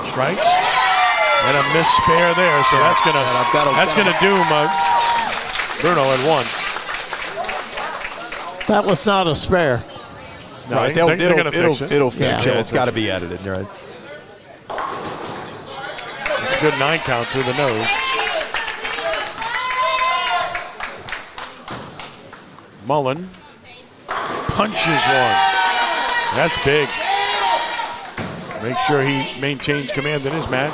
strikes. And a missed spare there, so that's gonna doom Bruno at 1. That was not a spare. No, right, they're gonna fix it. It'll fix it. Yeah, It's got to be edited, right? It's a good 9-count through the nose. Mullen punches one. That's big. Make sure he maintains command in his match.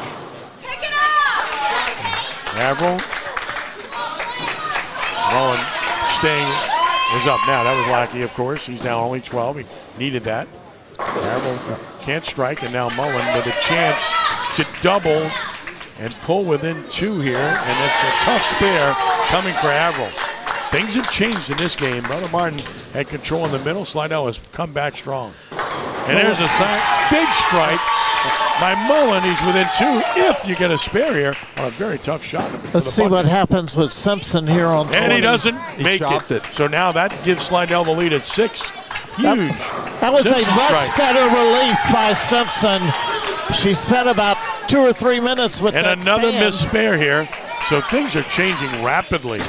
Pick it up! Averill. Mullen staying is up now. That was Lackey, of course. He's now only 12. He needed that. Averill can't strike, and now Mullen with a chance to double and pull within 2 here, and it's a tough spare coming for Averill. Things have changed in this game. Brother Martin had control in the middle. Slidell has come back strong. And there's a big strike by Mullen. He's within 2 if you get a spare here on a very tough shot. Let's see what happens with Simpson here on 20. And he doesn't make it. So now that gives Slidell the lead at 6. Huge. That was Simpson a much strike. better release by Simpson. She spent about 2 or 3 minutes with and that another fan. missed spare here. So things are changing rapidly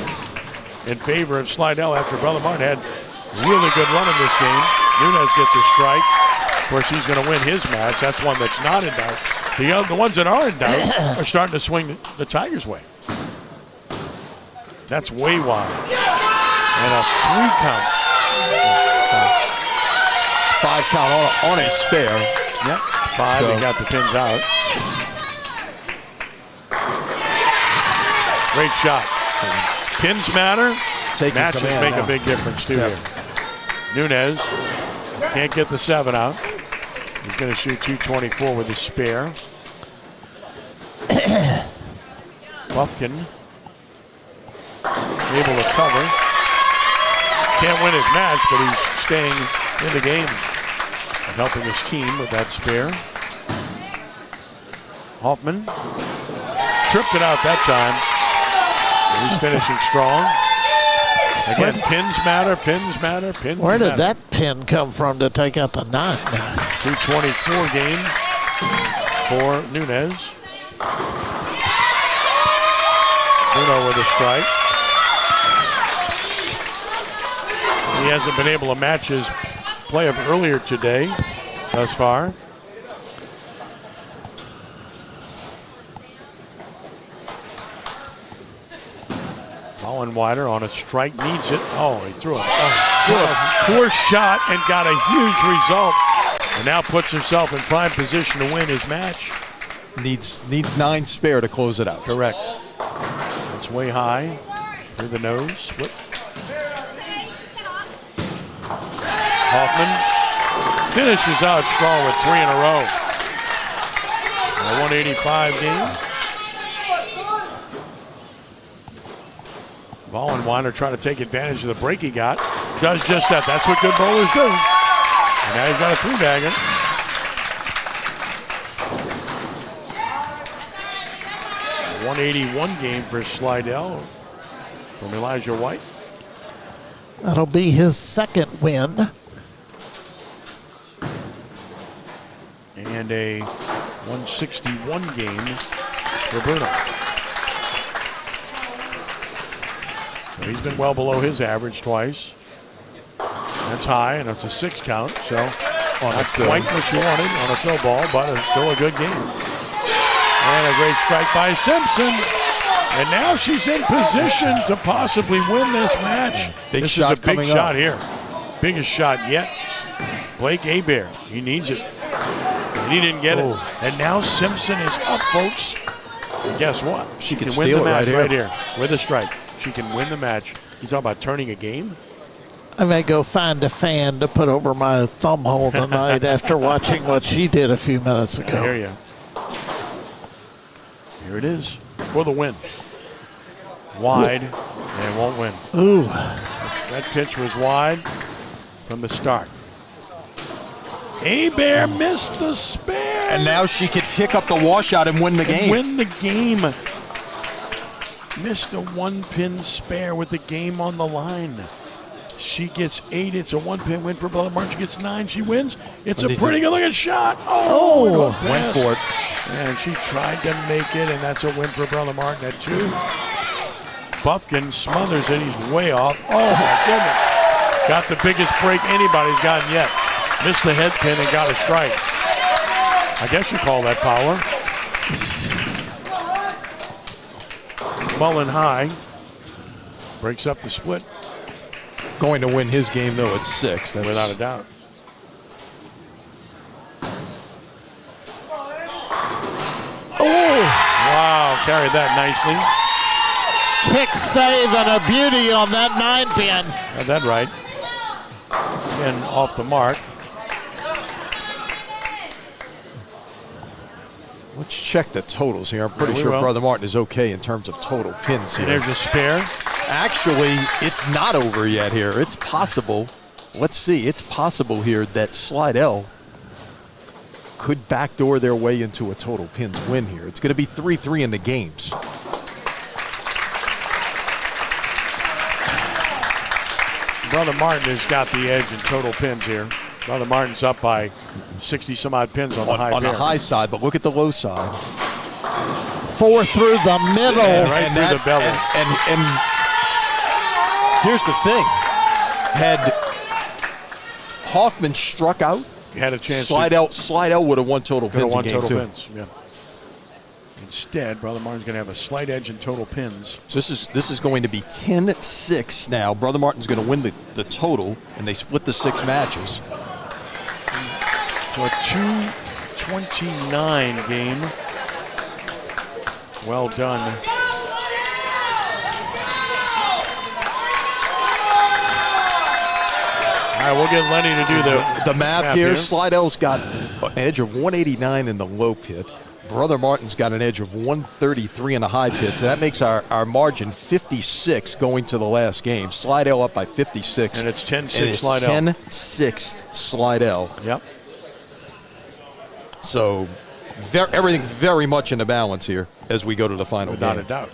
in favor of Slidell after Brother Martin had a really good run in this game. Nunez gets a strike. Of course, he's going to win his match. That's one that's not in doubt. The ones that are in doubt are starting to swing the Tigers' way. That's way wide. And a 3-count. 5-count on a spare. Yep. 5, So- he got the pins out. Great shot. Pins matter. Taking Matches command make now. a big difference too Yep. here. Nunez can't get the 7 out. He's going to shoot 224 with his spare. able to cover. Can't win his match, but he's staying in the game and helping his team with that spare. Hoffman tripped it out that time. He's finishing strong. Again, pins matter, pins matter, pins Where did matter. that pin come from to take out the 9? 2:24 game for Nunez. Bruno with a strike. He hasn't been able to match his play of earlier today thus far. Wider on a strike, needs it. Oh, he threw a poor shot and got a huge result. And now puts himself in prime position to win his match. Needs 9 spare to close it out. Correct. It's way high through the nose. Split. Hoffman finishes out strong with 3 in a row. A 185 game. Wallenweiler trying to take advantage of the break he got. Does just that. That's what good bowlers do. And now he's got a 3-bagger. A 181 game for Slidell from Elijah White. That'll be his second win. And a 161 game for Bruno. So he's been well below his average twice. That's high, and it's a 6 count, so not quite what you wanted on a throw ball, but it's still a good game. And a great strike by Simpson. And now she's in position to possibly win this match. This is a big shot here. Biggest shot yet. Blake Hebert, he needs it. And he didn't get it. And now Simpson is up, folks. And guess what? She can win the match right here with a strike. She can win the match. You talking about turning a game? I may go find a fan to put over my thumb hole tonight after watching what she did a few minutes ago. I hear you. Here it is for the win. Wide and won't win. Ooh. That pitch was wide from the start. Hebert missed the spare. And now she could pick up the washout and win the game. Win the game. Missed a 1-pin spare with the game on the line. She gets 8. It's a 1-pin win for Brother Martin. She gets 9. She wins. It's a pretty good looking shot. Oh, went for it. And she tried to make it, and that's a win for Brother Martin at 2. Buffkin smothers it. He's way off. Oh, my goodness. Got the biggest break anybody's gotten yet. Missed the head pin and got a strike. I guess you call that power. Mullen high. Breaks up the split. Going to win his game, though, at 6. That's without a doubt. Oh! Wow, carried that nicely. Kick save and a beauty on that 9-pin. Got that right. Again, off the mark. Let's check the totals here. I'm pretty sure Brother Martin is okay in terms of total pins here. And there's a spare. Actually, it's not over yet here. It's possible. Let's see. It's possible here that Slidell could backdoor their way into a total pins win here. It's going to be 3-3 in the games. Brother Martin has got the edge in total pins here. Brother Martin's up by 60-some-odd pins on the high on the high side, but look at the low side. 4 through the middle. Yeah, right through the belly. And here's the thing. Had Hoffman struck out, had a chance. Slidell would have won total pins in game 2. Yeah. Instead, Brother Martin's going to have a slight edge in total pins. So this is going to be 10-6 now. Brother Martin's going to win the total, and they split the 6 matches. So a 2:29 game. Well done. All right, we'll get Lenny to do the math here. Slidell's got an edge of 189 in the low pit, Brother Martin's got an edge of 133 in the high pits. So that makes our margin 56 going to the last game. Slidell up by 56. And it's 10-6 Slidell. 10-6 Slidell. Yep. So everything very much in the balance here as we go to the final game. Without a doubt.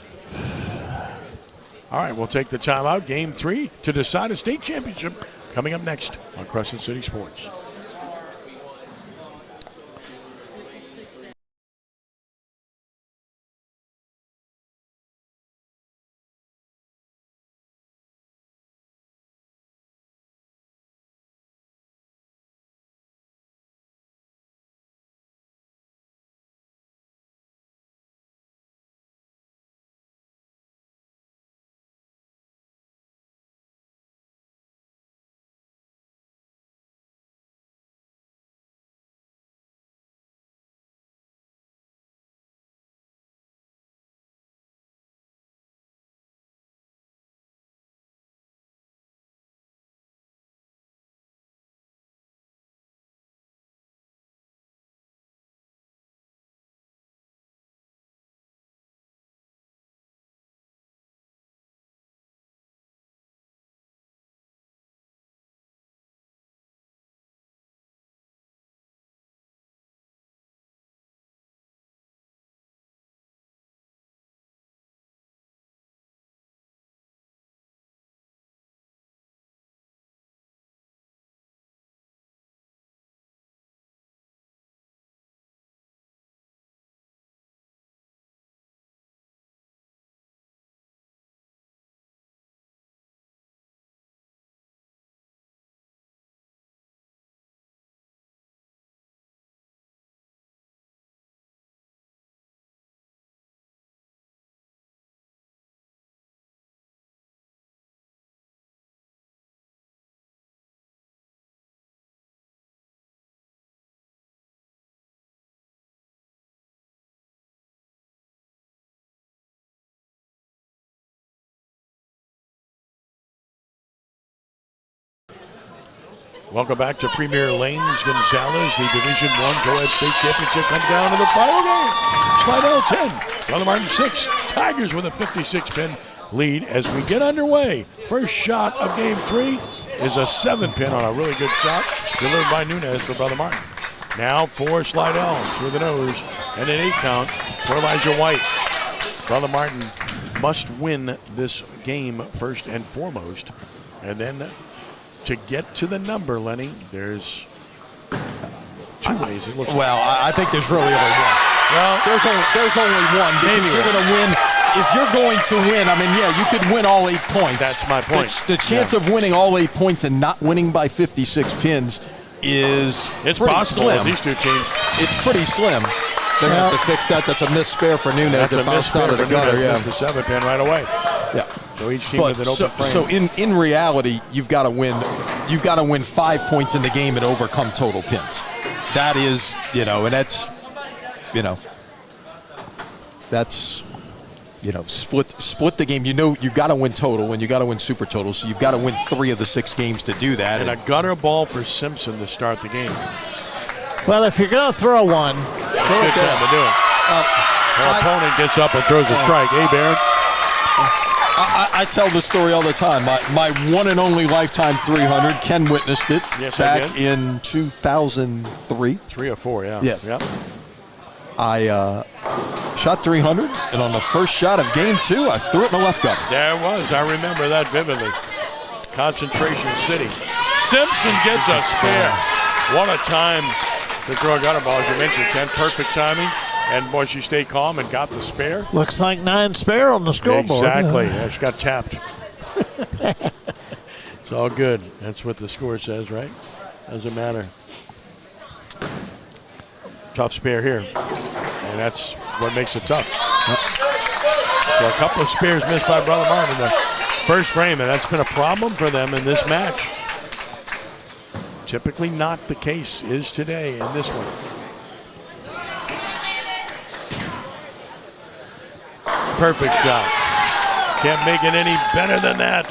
All right, we'll take the timeout. Game 3 to decide a state championship coming up next on Crescent City Sports. Welcome back to Premier Lanes, Gonzales. The Division I Co-Ed State Championship comes down to the final game. Slidell 10, Brother Martin 6. Tigers with a 56-pin lead as we get underway. First shot of Game 3 is a 7-pin on a really good shot delivered by Nunez for Brother Martin. Now for Slidell through the nose and an 8 count for Elijah White. Brother Martin must win this game first and foremost, and then to get to the number, Lenny, there's 2 ways it looks like. Well, I think there's really only one. Well, there's only one because you're going to win. If you're going to win, I mean, yeah, you could win all 8 points. That's my point. The chance of winning all 8 points and not winning by 56 pins is it's pretty possible slim. These 2 teams. It's pretty slim. They're going to have to fix that. That's a missed spare for Nunez that bounced out of the gutter. Yeah, the 7-pin right away. Yeah. So each team with an open frame. So in reality, you've got to win. You've got to win 5 points in the game and overcome total pins. That is, and that's, split the game. You got to win total and you got to win super total. So you've got to win 3 of the 6 games to do that. And a gutter ball for Simpson to start the game. Well, if you're going to throw one, it's a good time to do it. Our opponent gets up and throws a strike. Hey, Barron. I tell this story all the time. My one and only lifetime 300, Ken witnessed it back in 2003. 3 or 4, yeah. Yeah. Yep. I shot 300, and on the first shot of Game 2, I threw it in the left gutter. There it was. I remember that vividly. Concentration City. Simpson gets a spare. What a time to throw a gutter ball. As you mentioned, Ken, perfect timing. And, boy, she stayed calm and got the spare. Looks like 9 spare on the scoreboard. Exactly. Yeah, she got tapped. It's all good. That's what the score says, right? Doesn't matter. Tough spare here. And that's what makes it tough. So a couple of spares missed by Brother Martin in the first frame, and that's been a problem for them in this match. Typically not the case is today in this one. Perfect shot. Can't make it any better than that.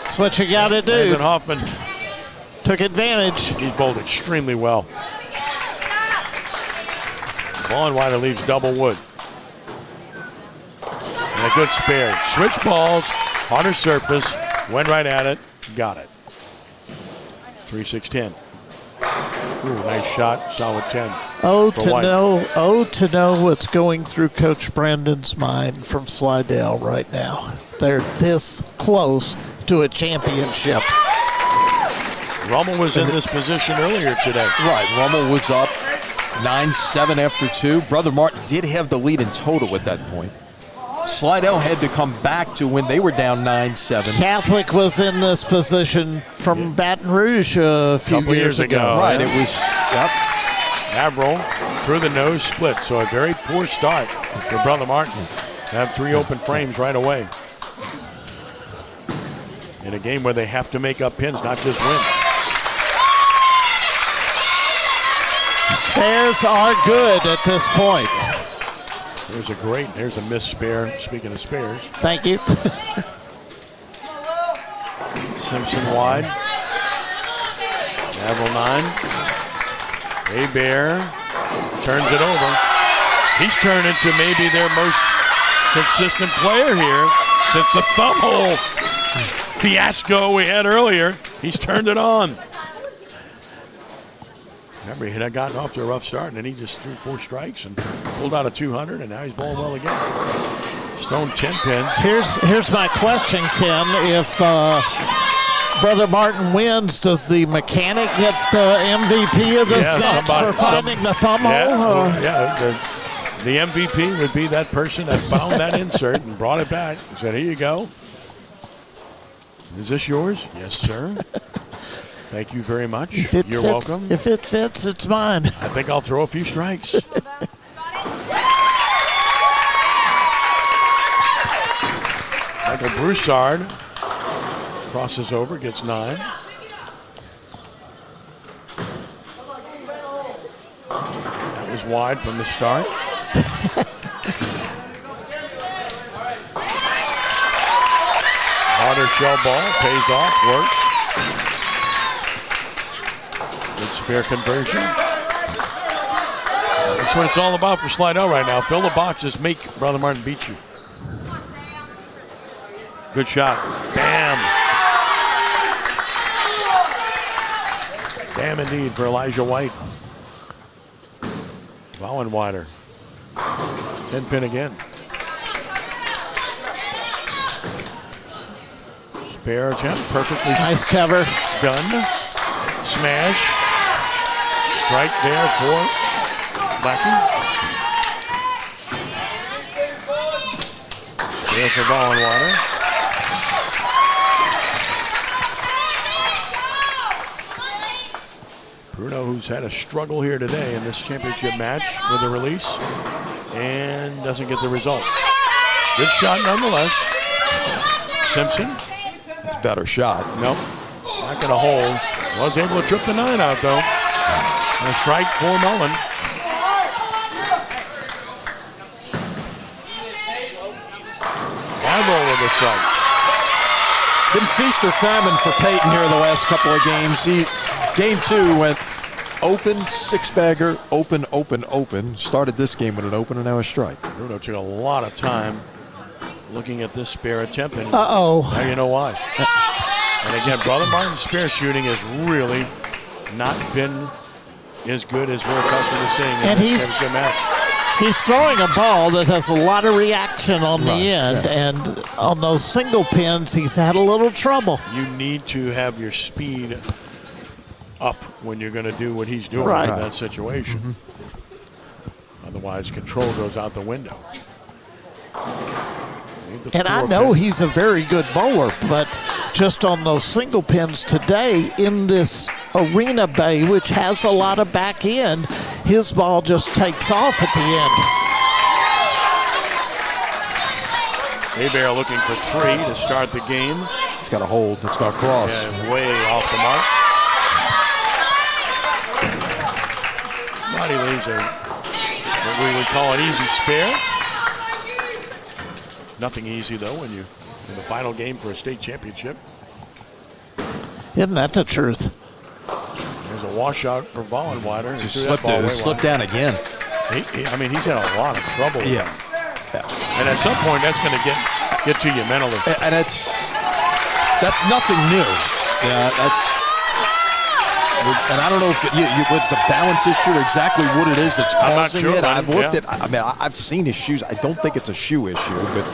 That's what you got to do. David Hoffman took advantage. He's bowled extremely well. Vollenweider leaves double wood. And a good spare. Switch balls, harder surface, went right at it, got it. 3-6-10. Ooh, nice shot, solid 10. Oh, to know what's going through Coach Brandon's mind from Slidell right now. They're this close to a championship. Rummel was in this position earlier today. Right, Rummel was up 9-7 after 2. Brother Martin did have the lead in total at that point. Slidell had to come back to when they were down 9-7. Catholic was in this position from Baton Rouge a few years ago. Right, it was, yep. Averill through the nose split, so a very poor start for Brother Martin to have 3 open frames right away. In a game where they have to make up pins, not just win. Spares are good at this point. There's a missed spare, speaking of spares. Thank you. Simpson wide. Averill 9. Hebert turns it over. He's turned into maybe their most consistent player here since the thumb hole fiasco we had earlier. He's turned it on. Remember, he had gotten off to a rough start, and then he just threw 4 strikes and pulled out a 200, and now he's bowling well again. Stone 10-pin. Here's my question, Ken. If Brother Martin wins, does the mechanic get the MVP of this match for finding the thumb hole? The MVP would be that person that found that insert and brought it back and said, here you go. Is this yours? Yes, sir. Thank you very much. You're welcome. If it fits, it's mine. I think I'll throw a few strikes. Michael Broussard crosses over, gets 9. That was wide from the start. Harder shell ball, pays off, works. Good spare conversion. That's what it's all about for Slidell right now. Fill the boxes, make Brother Martin beat you. Good shot. Bam. Bam indeed for Elijah White. Vollenweider. 10-pin again. Spare attempt, perfectly nice cover. Done. Smash. Strike there for Blackie. Spare for Vollenweider. Bruno, who's had a struggle here today in this championship match with a release and doesn't get the result. Good shot nonetheless. Simpson. It's a better shot. Nope. Not going to hold. Was able to trip the 9 out though. And a strike for Mullen. Averill with a strike. Been feast or famine for Peyton here the last couple of games. Game 2 went open, 6-bagger, open, open, open. Started this game with an open and now a strike. Bruno took a lot of time looking at this spare attempt. And now you know why. And again, Brother Martin's spare shooting has really not been as good as we're accustomed to seeing in this championship match. He's throwing a ball that has a lot of reaction on the end, and on those single pins, he's had a little trouble. You need to have your speed up when you're going to do what he's doing in that situation. Mm-hmm. Otherwise, control goes out the window. And I know he's a very good bowler, but just on those single pins today in this arena bay, which has a lot of back end, his ball just takes off at the end. Hebert looking for 3 to start the game. It's got to hold. It's got to cross. And way off the mark. Body leaves what we would call an easy spare. Nothing easy though when you're in the final game for a state championship. Isn't that the truth? There's a washout for Vollenweider. Slipped down again. I mean, he's had a lot of trouble. Yeah. And at some point, that's going to get to you mentally. And that's nothing new. Yeah, and I don't know if it's a balance issue or exactly what it is that's causing it. I've looked at. I mean, I've seen his shoes. I don't think it's a shoe issue, but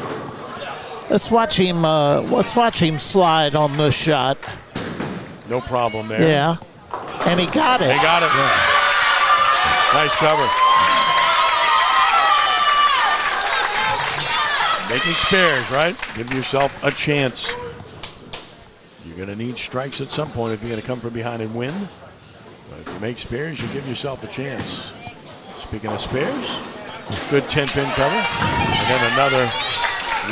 let's watch him. Let's watch him slide on this shot. No problem there. Yeah, and he got it. He got it. Yeah. Nice cover. Making spares, right? Give yourself a chance. You're going to need strikes at some point if you're going to come from behind and win. But if you make spares, you give yourself a chance. Speaking of spares, good 10-pin cover. And then another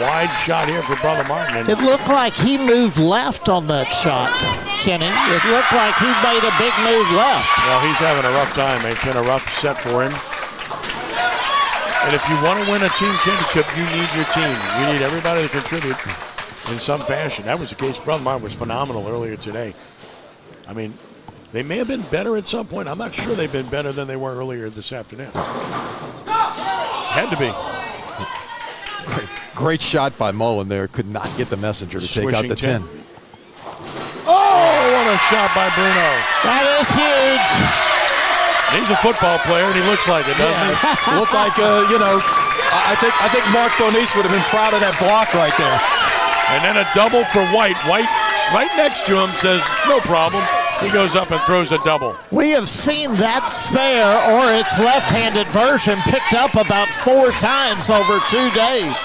wide shot here for Brother Martin. It looked like he moved left on that shot, Kenny. It looked like he made a big move left. Well, he's having a rough time. It's been a rough set for him. And if you want to win a team championship, you need your team. You need everybody to contribute in some fashion. That was the case. Brother Martin was phenomenal earlier today. I mean, they may have been better at some point. I'm not sure they've been better than they were earlier this afternoon. Had to be. Great shot by Mullen there. Could not get the messenger to take out the 10. Oh, what a shot by Bruno. That is huge. He's a football player, and he looks like it, doesn't he? Looked like, I think Mark Bonise would have been proud of that block right there. And then a double for White. White right next to him says, no problem. He goes up and throws a double. We have seen that spare or its left-handed version picked up about 4 times over 2 days.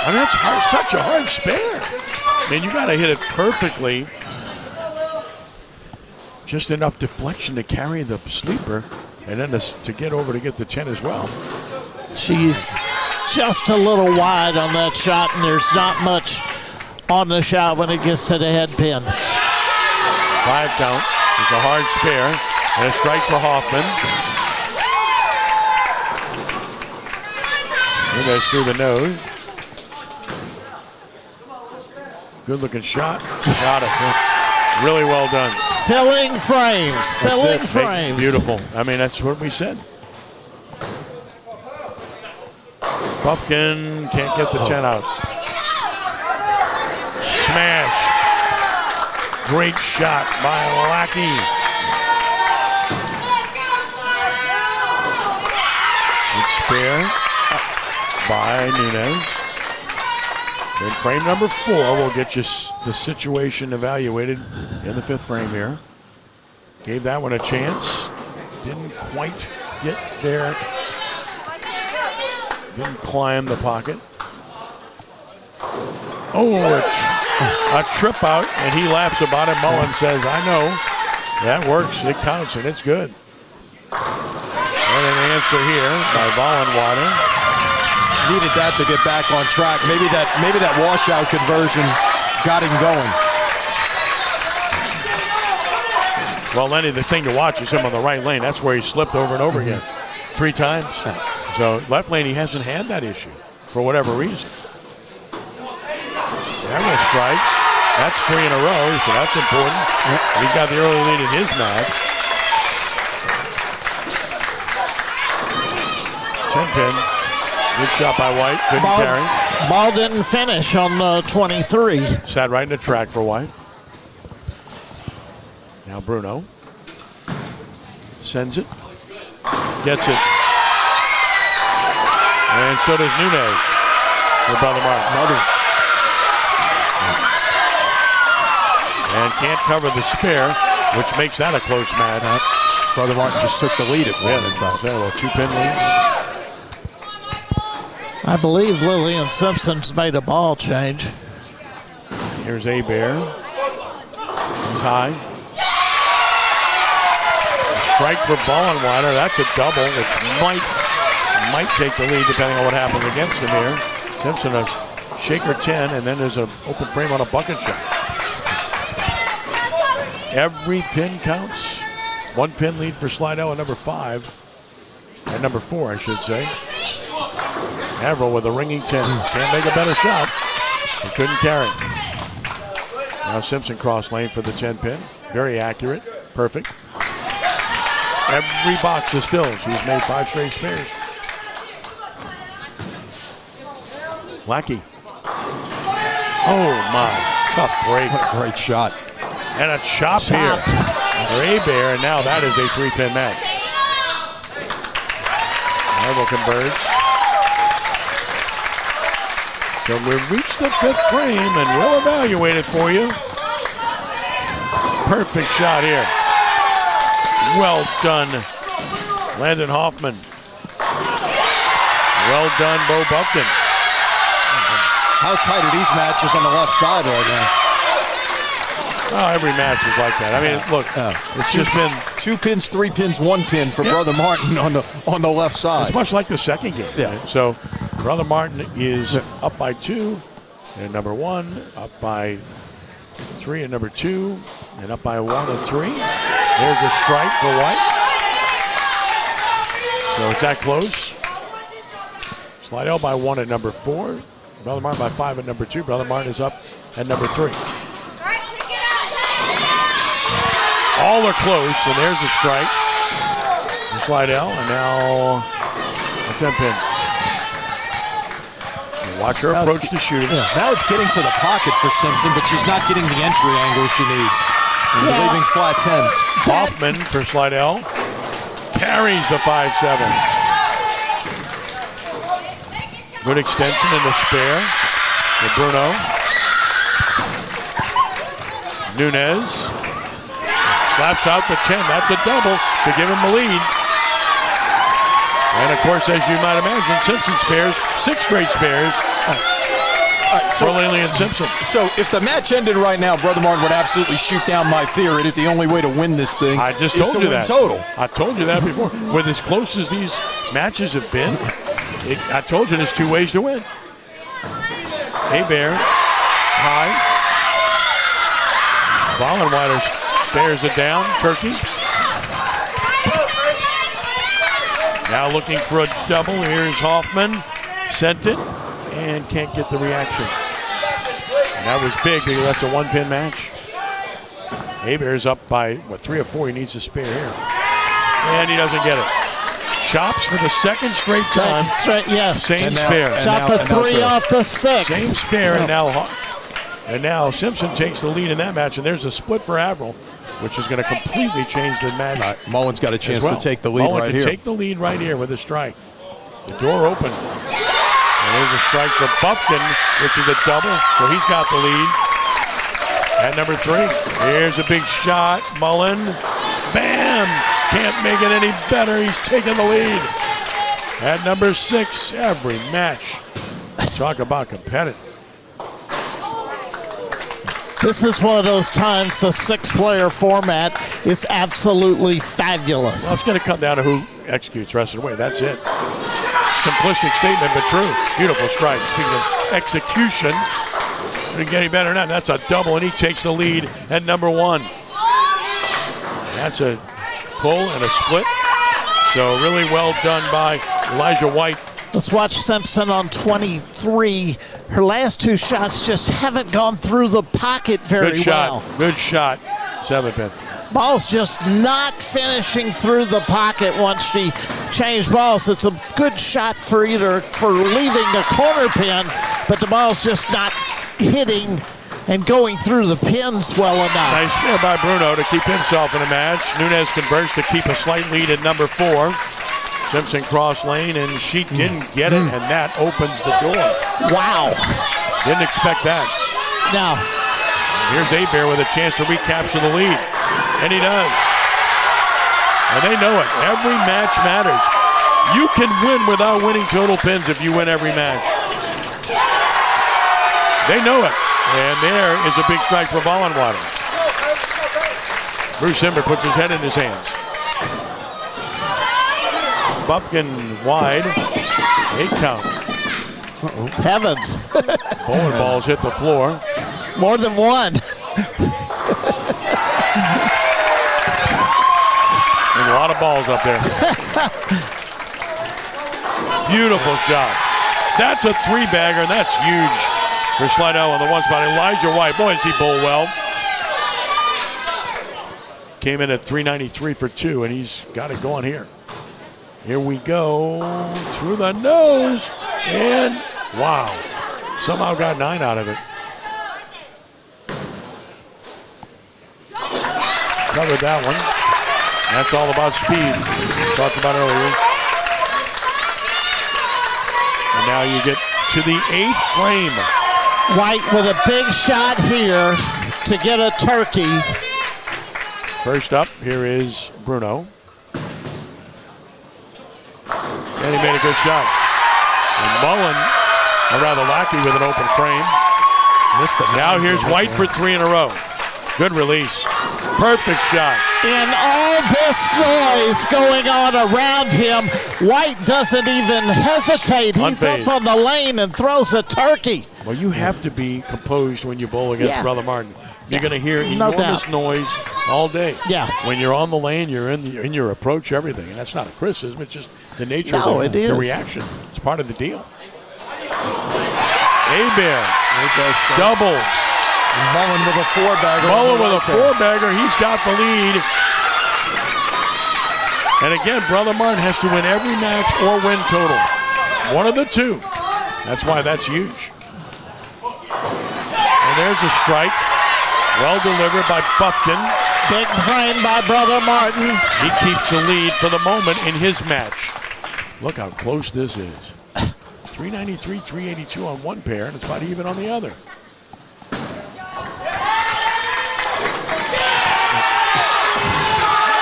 I mean, that's such a hard spare. I mean, you got to hit it perfectly. Just enough deflection to carry the sleeper, and then to get over to get the 10 as well. She's just a little wide on that shot, and there's not much on the shot when it gets to the head pin. 5 count. It's a hard spare, and a strike for Hoffman. He goes through the nose. Good looking shot. Got it. Really well done. Filling frames. Filling frames. Beautiful. I mean, that's what we said. Buffkin can't get the 10 out. Smash. Great shot by Lackey. Good spare by Nunez. Then frame number 4 will get you the situation evaluated in the 5th frame here. Gave that one a chance. Didn't quite get there. Didn't climb the pocket. Oh, a trip out, and he laughs about it. Mullen says, I know. That works. It counts, and it's good. And an answer here by Vollenwater. Needed that to get back on track. Maybe that washout conversion got him going. Well, Lenny, the thing to watch is him on the right lane. That's where he slipped over and over again. 3 times. So left lane, he hasn't had that issue for whatever reason. That was strike. That's 3 in a row, so that's important. He's got the early lead in his match. 10-pin. Good shot by White. Couldn't carry. Ball didn't finish on 23. Sat right in the track for White. Now Bruno sends it. Gets it. And so does Nunez for Brother Martin. And can't cover the spare, which makes that a close match. Brother Martin just took the lead at one. A little 2-pin lead. I believe Lillian Simpson's made a ball change. Here's Bear. Tie. Strike for Vollenwater. That's a double, which might take the lead depending on what happens against him here. Simpson a shaker 10, and then there's an open frame on a bucket shot. Every pin counts. 1 pin lead for Slidell at number 5. At number 4, I should say. Averill with a ringing 10. Can't make a better shot. He couldn't carry. Now Simpson cross lane for the 10 pin. Very accurate. Perfect. Every box is filled. She's made 5 straight spares. Lackey. Oh, my. Tough break. What a great shot. And a chop here for Hebert, and now that is a 3-pin match. Marble converts. So we've reached the 5th frame, and we'll evaluate it for you. Perfect shot here. Well done, Landon Hoffman. Well done, Bo Buffkin. How tight are these matches on the left side right now? Oh, every match is like that. I mean, look, it's just been 2 pins, 3 pins, 1 pin for Brother Martin on the left side. It's much like the second game. Yeah. Right? So Brother Martin is up by 2, and number 1 up by 3, and number 2, and up by 1 and 3. There's a strike for White. So it's that close. Slidell by 1 at number 4. Brother Martin by 5 at number 2. Brother Martin is up at number 3. All are close, and there's a strike for Slidell, and now a 10-pin. Watch her approach the shooting. Yeah, now it's getting to the pocket for Simpson, but she's not getting the entry angle she needs. And leaving flat 10s. Hoffman for Slidell carries the 5-7. Good extension in the spare for Bruno. Nunez slaps out the 10. That's a double to give him the lead. And of course, as you might imagine, Simpson spares 6 straight spares for Lillian Simpson. So if the match ended right now, Brother Martin would absolutely shoot down my theory that the only way to win this thing I just is told to you win that. total. I told you that before. With as close as these matches have been, I told you there's 2 ways to win. Hebert, high. Vollenweider stares it down. Turkey. Now looking for a double. Here's Hoffman. Sent it and can't get the reaction. And that was big because that's a 1-pin match. Hebert's up by, 3 or 4. He needs a spare here. And he doesn't get it. Chops for the 2nd straight time. Yes. Same spare. Shot the 3 off the 6. Same spare, and now Simpson takes the lead in that match, and there's a split for Averill, which is going to completely change the match. Mullen's got a chance to take the lead Mullen right can here. Take the lead right here with a strike. The door open. And there's a strike for Buffkin, which is a double, so he's got the lead. At number 3, here's a big shot. Mullen, bam! Can't make it any better. He's taking the lead. At number 6, every match. Talk about competitive. This is one of those times the 6-player format is absolutely fabulous. Well, it's going to come down to who executes the rest of the way. That's it. Simplistic statement, but true. Beautiful strike. Speaking of execution, didn't get any better than that. That's a double, and he takes the lead at number 1. That's a pull and a split. So really well done by Elijah White. Let's watch Simpson on 23. Her last 2 shots just haven't gone through the pocket very Good shot. well. Good shot. 7-pin. Ball's just not finishing through the pocket once she changed balls. It's a good shot for leaving the corner pin, but the ball's just not hitting and going through the pins well enough. Nice spare by Bruno to keep himself in the match. Nunez converts to keep a slight lead at number 4. Simpson cross lane, and she didn't get it, and that opens the door. Wow. Didn't expect that. Now, here's Hebert with a chance to recapture the lead, and he does. And they know it. Every match matters. You can win without winning total pins if you win every match. They know it. And there is a big strike for Vollenwater. Bruce Simber puts his head in his hands. Buffkin wide. 8 count. heavens. Bowling balls hit the floor. More than one. And a lot of balls up there. Beautiful shot. That's a 3-bagger, and that's huge for Slidell on the 1 spot. Elijah White, boy, does he bowl well. Came in at 393 for 2, and he's got it going here. Here we go. Through the nose. And wow. Somehow got 9 out of it. Covered that one. That's all about speed. Talked about earlier. And now you get to the 8th frame. White with a big shot here to get a turkey. First up, here is Bruno. And he made a good shot. And Mullen, rather lackey with an open frame. Now here's White for 3 in a row. Good release. Perfect shot. In all this noise going on around him, White doesn't even hesitate. He's Unfazed. up on the lane and throws a turkey. Well, you have to be composed when you bowl against Brother Martin. You're going to hear No enormous doubt. noise all day. Yeah. When you're on the lane, you're in your approach, everything. And that's not a criticism. It's just the nature No, of it is. the reaction. It's part of the deal. Abear doubles. Mullen with a 4-bagger. Mullen with a 4-bagger. He's got the lead. And again, Brother Martin has to win every match or win total. One of the two. That's why that's huge. And there's a strike. Well delivered by Buffkin. Big frame by Brother Martin. He keeps the lead for the moment in his match. Look how close this is. 393, 382 on one pair, and it's about even on the other.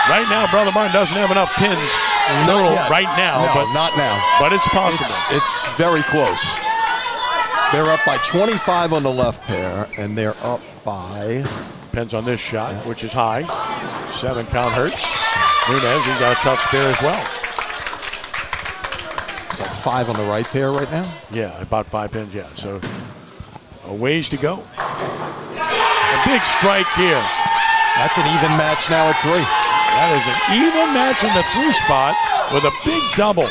Right now, Brother Martin doesn't have enough pins total right now, No, but not now. But it's possible. It's very close. They're up by 25 on the left pair, and they're up by... Depends on this shot, which is high. 7 count hurts. Nunez, he's got a tough spare as well. It's like 5 on the right pair right now? Yeah, about 5 pins, yeah. So a ways to go. A big strike here. That's an even match now at 3. That is an even match in the 3 spot with a big double.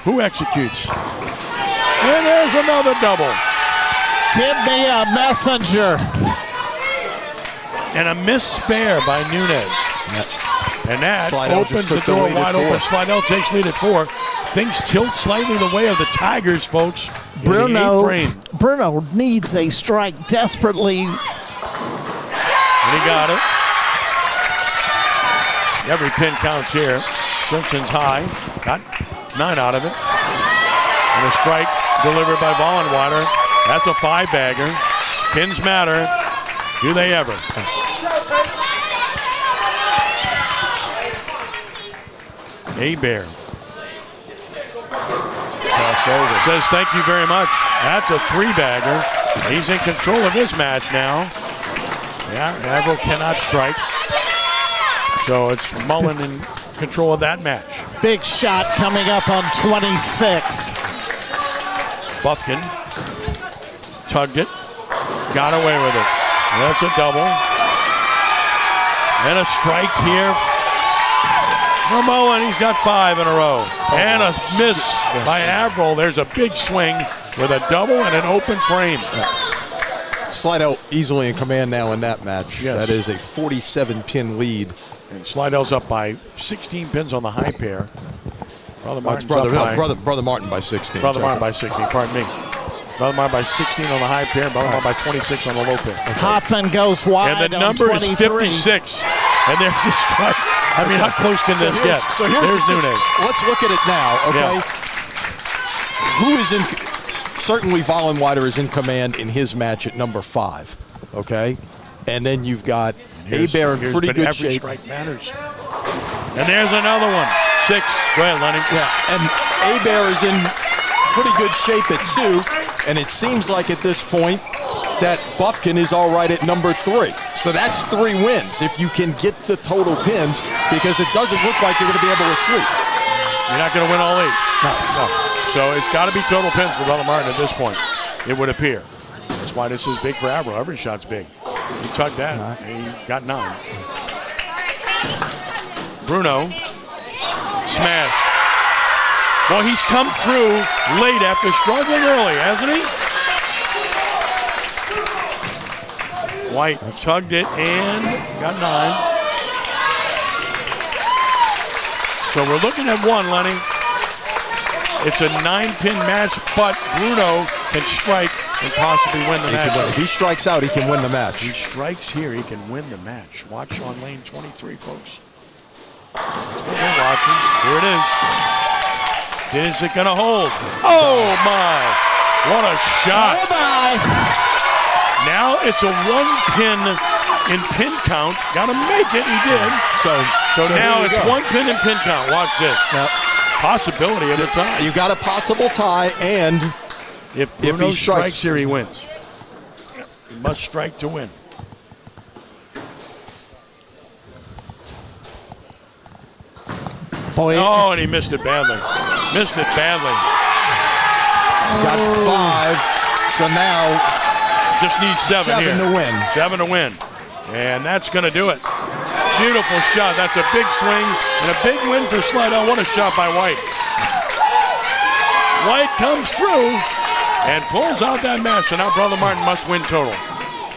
Who executes? And there's another double. Give me a messenger. And a missed spare by Nunez. And that Slidell opens just the took the door lead at wide 4. open. Slidell takes lead at 4. Things tilt slightly the way of the Tigers, folks. In the 8th frame. Bruno needs a strike desperately. And he got it. Every pin counts here. Simpson's high. Got 9 out of it. And a strike delivered by Vollenwater. That's a 5-bagger. Pins matter. Do they ever? Abear says thank you very much. That's a 3-bagger. He's in control of his match now. Yeah, Averill cannot strike. So it's Mullen in control of that match. Big shot coming up on 26. Buffkin tugged it, got away with it. That's a double. And a strike here for Mullen. He's got 5 in a row. And a miss by Averill. There's a big swing with a double and an open frame. Slidell easily in command now in that match. Yes. That is a 47-pin lead. And Slidell's up by 16 pins on the high pair. Brother Martin's Brother up by Martin by 16. Brother Martin by 16, pardon me. Brother Martin by 16 on the high pair, Brother Martin by 26 on the low pair. Hoffman goes wide. And the number is 56. And there's a strike. I mean, how close can this get? There's Nunez. Let's look at it now, okay? Yeah. Who is in... Certainly Vollenwater is in command in his match at number 5, okay? And then you've got Abear in pretty good every shape. strike matters. And there's another one. 6. Go ahead, Lenny. Yeah, and Abear is in pretty good shape at 2, and it seems like at this point that Buffkin is all right at number 3. So that's 3 wins if you can get the total pins, because it doesn't look like you're going to be able to sweep. You're not going to win all 8. No. So it's got to be total pins for Brother Martin at this point, it would appear. That's why this is big for Averill. Every shot's big. He tugged that, and he got 9. Bruno, smash. Well, he's come through late after struggling early, hasn't he? White tugged it and got 9. So we're looking at 1, Lenny. It's a 9-pin match, but Bruno can strike and possibly win the match. If he strikes out, he can win the match. He strikes here, he can win the match. Watch on lane 23, folks. That's what we're watching. Here it is. Is it going to hold? Oh, my. What a shot. Oh, my. Now it's a 1-pin in pin count. Got to make it. He did. So now it's 1 pin in pin count. Watch this. Now, possibility of a tie. You got a possible tie, and if he strikes here, he wins. He must strike to win. Boy, oh, and he missed it badly. Missed it badly. Got 5, so now just needs 7 here. 7 to win. 7 to win. And that's going to do it. Beautiful shot. That's a big swing and a big win for Slidell. What a shot by White. White comes through and pulls out that match. So now Brother Martin must win total.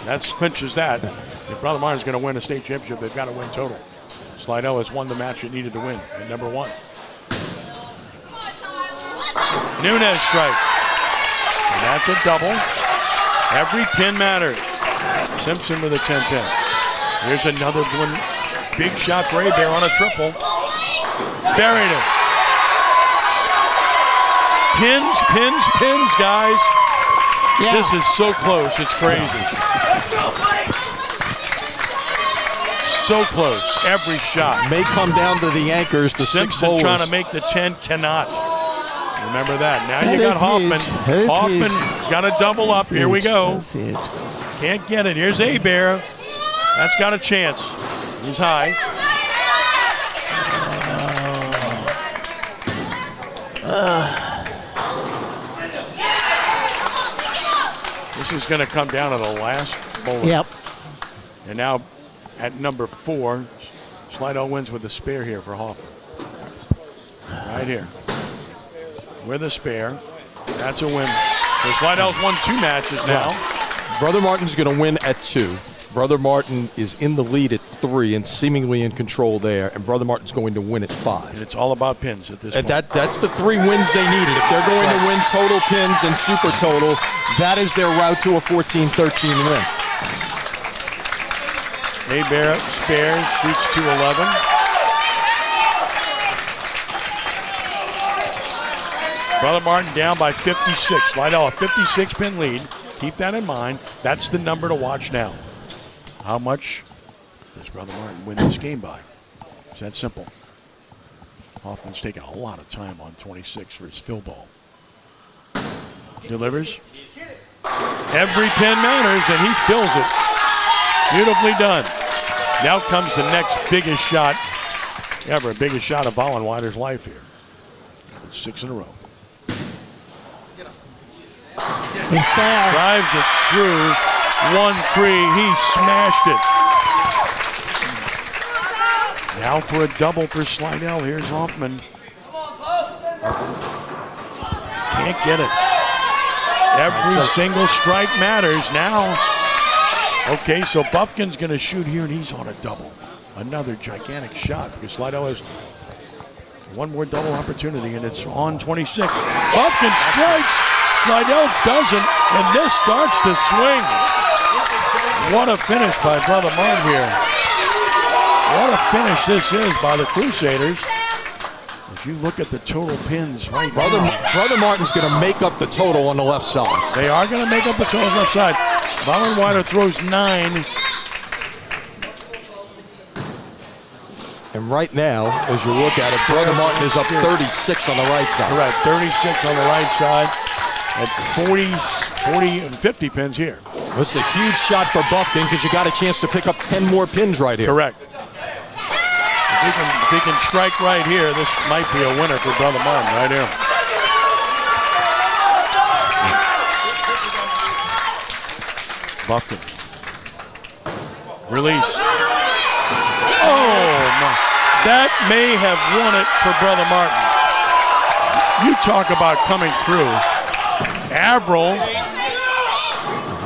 That clinches that. If Brother Martin's going to win a state championship, they've got to win total. Slidell has won the match it needed to win at number 1. Nunez strikes. And that's a double. Every pin matters. Simpson with a 10 pin. Here's another one. Big shot for Bear on a triple. Buried it. Pins, pins, pins, guys. yeah. This is so close. It's crazy. So close. Every shot. May come down to the anchors, the 6 Simpson bowlers. trying to make the 10, cannot. Remember that. Now That you got is Hoffman. huge. That is Hoffman's got a double up. Here we go. That's huge. Can't get it. Here's Bear. That's got a chance. He's high. This is going to come down to the last bowler. Yep. And now at number 4, Slidell wins with a spare here for Hoffman. Right here. With a spare. That's a win. So Slidell's won 2 matches now. Brother Martin's going to win at 2. Brother Martin is in the lead at 3 and seemingly in control there, and Brother Martin's going to win at 5. And it's all about pins at this And point. that's the 3 wins they needed. If they're going to win total pins and super total, that is their route to a 14-13 win. Bear spares, shoots 211. Brother Martin down by 56. Slidell a 56-pin lead. Keep that in mind. That's the number to watch now. How much does Brother Martin win this game by? It's that simple. Hoffman's taking a lot of time on 26 for his fill ball. Delivers. Every pin matters, and he fills it. Beautifully done. Now comes the next biggest shot ever. Biggest shot of Vollenweider's life here. 6 in a row. Drives it through. 1-3. He smashed it. Now for a double for Slidell. Here's Hoffman. Can't get it. Every single strike matters now. Okay, so Buffkin's going to shoot here, and he's on a double. Another gigantic shot because Slidell has one more double opportunity, and it's on 26. Buffkin strikes. Slidell doesn't, and this starts to swing. What a finish by Brother Martin here. What a finish this is by the Crusaders. If you look at the total pins right now. Brother Martin's going to make up the total on the left side. They are going to make up the total on the left side. Vollenweider throws 9. And right now, as you look at it, Brother Martin is up 36 on the right side. Correct, 36 on the right side. At 40 and 50 pins here. This is a huge shot for Buffkin because you got a chance to pick up 10 more pins right here. Correct. If he can strike right here, this might be a winner for Brother Martin right here. Buffkin. Release. Oh, my. That may have won it for Brother Martin. You talk about coming through. Averill.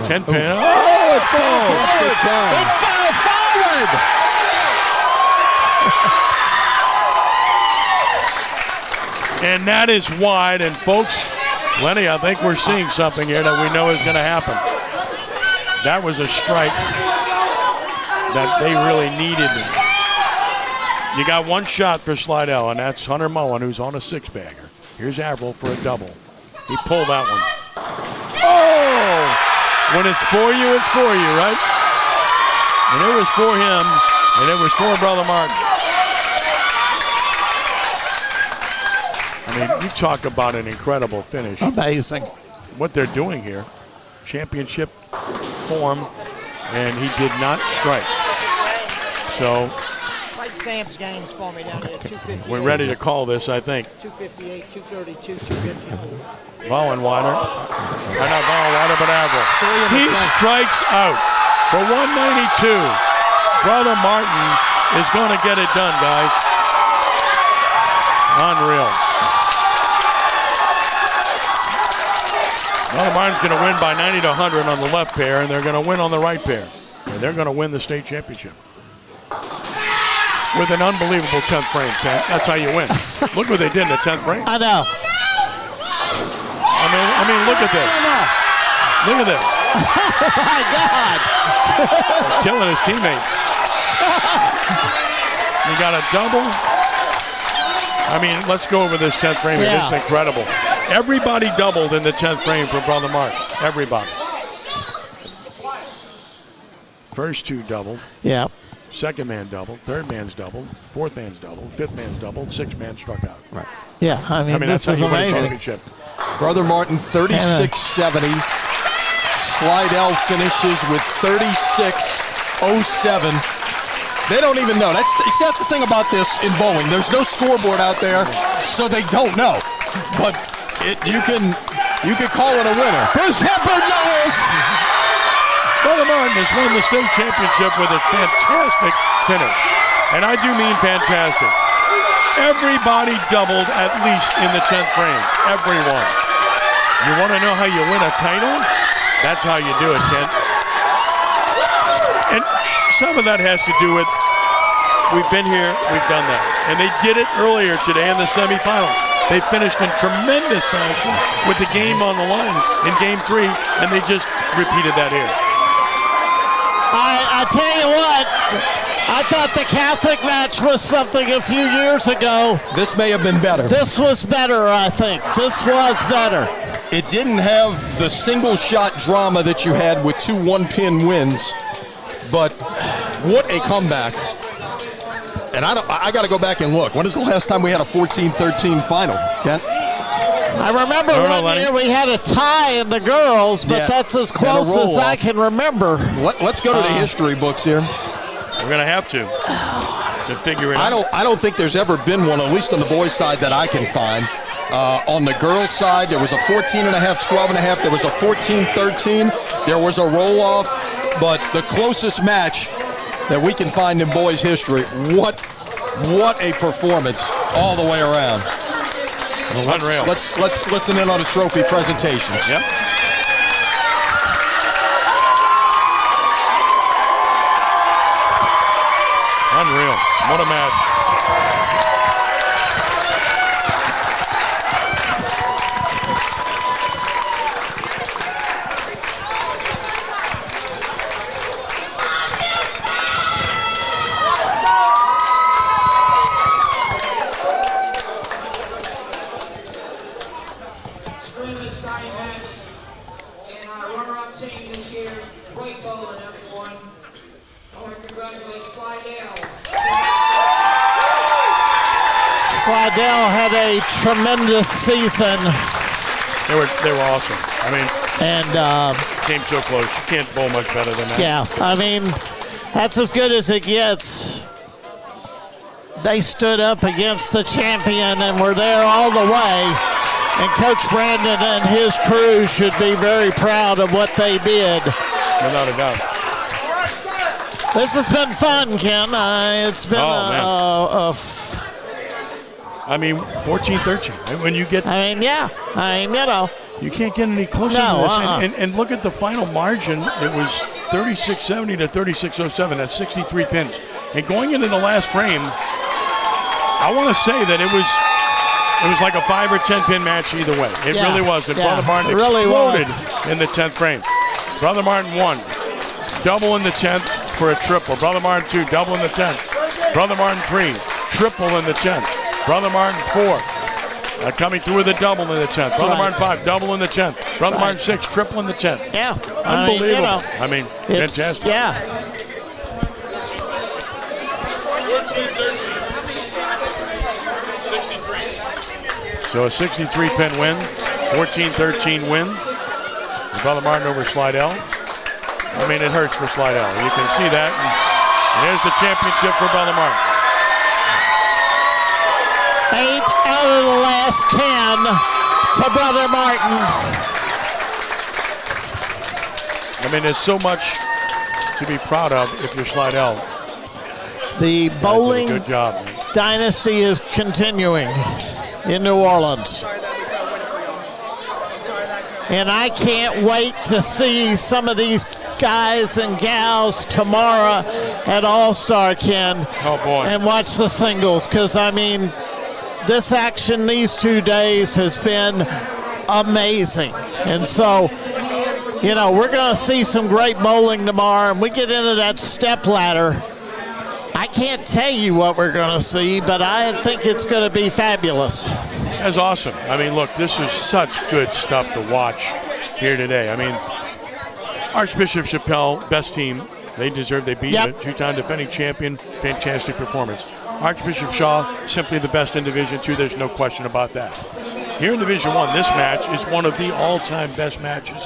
10 pin. Oh, it falls. Good time. It fell forward. And that is wide. And folks, Lenny, I think we're seeing something here that we know is going to happen. That was a strike that they really needed. You got one shot for Slidell, and that's Hunter Mullen, who's on a six-bagger. Here's Averill for a double. He pulled that one. Oh! When it's for you, right? And it was for him, and it was for Brother Martin. I mean, you talk about an incredible finish. Amazing. What they're doing here, championship form, and he did not strike. So Sam's games for me down there, 258. we're ready to call this, I think. 258, 232, 250. Vollenweider. Not Vollenweider, but Averill. He strikes out for 192. Brother Martin is going to get it done, guys. Unreal. Brother Martin's going to win by 90 to 100 on the left pair, and they're going to win on the right pair. And they're going to win the state championship. With an unbelievable 10th frame, Ken. That's how you win. Look what they did in the 10th frame. I know. I mean, look at this. Look at this. Oh, my God. Killing his teammate. You got a double. I mean, let's go over this 10th frame. Yeah. It's incredible. Everybody doubled in the 10th frame for Brother Martin. Everybody. First two doubled. Yeah. Second man doubled. Third man's doubled. Fourth man's doubled. Fifth man's doubled. Sixth man struck out. Right. Yeah, I mean that's this how is you win a amazing. championship. Brother Martin, 36.70. Slidell finishes with 36.07. They don't even know. That's the thing about this in bowling. There's no scoreboard out there, so they don't know. But you can call it a winner. Bruce Hepburn knows. Brother Martin has won the state championship with a fantastic finish. And I do mean fantastic. Everybody doubled at least in the 10th frame. Everyone. You want to know how you win a title? That's how you do it, Ken. And some of that has to do with we've been here, we've done that. And they did it earlier today in the semifinals. They finished in tremendous fashion with the game on the line in Game 3, and they just repeated that here. I tell you what, I thought the Catholic match was something a few years ago. This may have been better. This was better, I think. This was better. It didn't have the single shot drama that you had with two one-pin wins, but what a comeback. And I got to go back and look. When is the last time we had a 14-13 final, Kent? I remember one year we had a tie in the girls, but that's as close as I can remember. Let's go to the history books here. We're going to have to figure it out. I don't think there's ever been one, at least on the boys' side, that I can find. On the girls' side, there was a 14.5, 12.5. There was a 14-13. There was a roll-off. But the closest match that we can find in boys' history, what a performance all the way around. Unreal. Let's listen in on the trophy presentations. Yep. Unreal. What a match. Extremely exciting match. And our runner-up team this year, great bowling, everyone. I want to congratulate Slidell. Slidell had a tremendous season. They were awesome. I mean, and came so close. You can't bowl much better than that. Yeah, I mean, that's as good as it gets. They stood up against the champion and were there all the way. And Coach Brandon and his crew should be very proud of what they did. Without a doubt. This has been fun, Ken. It's been I mean, 14-13. When you get... I mean, yeah. I mean, you know. You can't get any closer to this. And look at the final margin. It was 36.70 to 36.07. That's 63 pins. And going into the last frame, I want to say that it was It was like a 5 or 10 pin match either way. It really was. And Brother Martin exploded in the 10th frame. Brother Martin 1, double in the 10th for a triple. Brother Martin 2, double in the 10th. Brother Martin 3, triple in the 10th. Brother Martin 4, coming through with a double in the 10th. Brother Martin 5, double in the 10th. Brother Martin 6, triple in the 10th. Yeah. Unbelievable. Fantastic. Yeah. So a 63-pin win, 14-13 win. Brother Martin over Slidell. I mean, it hurts for Slidell. You can see that. And here's the championship for Brother Martin. 8 out of the last 10 to Brother Martin. I mean, there's so much to be proud of if you're Slidell. The bowling good job, dynasty is continuing in New Orleans. And I can't wait to see some of these guys and gals tomorrow at All-Star, Ken. Oh, boy. And watch the singles, because, I mean, this action these 2 days has been amazing. And so, you know, we're going to see some great bowling tomorrow, and we get into that step ladder. I can't tell you what we're going to see, but I think it's going to be fabulous. That's awesome. I mean, look, this is such good stuff to watch here today. I mean, Archbishop Chappelle, best team. They deserve, they beat it. 2-time defending champion, fantastic performance. Archbishop Shaw, simply the best in Division II. There's no question about that. Here in Division I, this match is one of the all-time best matches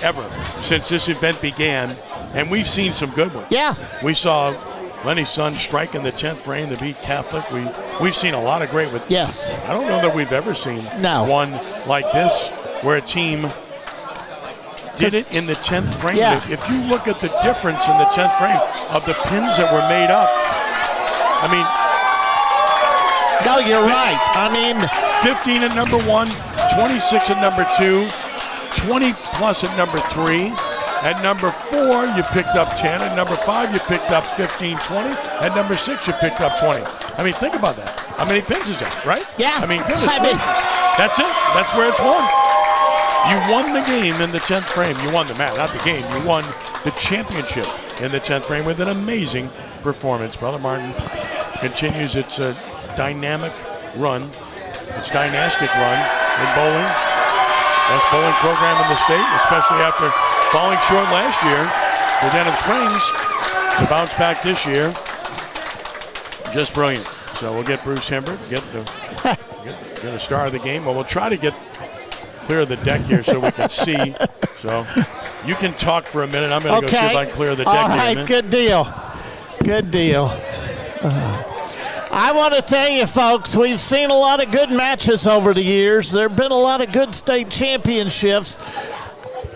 ever since this event began, and we've seen some good ones. Yeah. We saw Lenny's son strike in the 10th frame to beat Catholic. We've seen a lot of great with. Yes. I don't know that we've ever seen one like this where a team did it in the 10th frame. Yeah. If you look at the difference in the 10th frame of the pins that were made up, I mean. No, you're right. I mean. 15 at number 1, 26 at number 2, 20 plus at number 3. At number 4, you picked up 10. At number 5, you picked up 15, 20. At number 6, you picked up 20. I mean, think about that. How many pins is that, right? Yeah. I mean, goodness gracious. That's it. That's where it's won. You won the game in the 10th frame. You won the match, not the game. You won the championship in the 10th frame with an amazing performance. Brother Martin continues its dynamic run, its dynastic run in bowling. Best bowling program in the state, especially after falling short last year for Denham Springs. To bounce back this year, just brilliant. So we'll get Bruce Himbert, get the star of the game. Well, we'll try to get clear of the deck here so we can see. So you can talk for a minute. I'm going to go see if I can clear the deck. All right, good deal. Good deal. I want to tell you, folks, we've seen a lot of good matches over the years. There have been a lot of good state championships.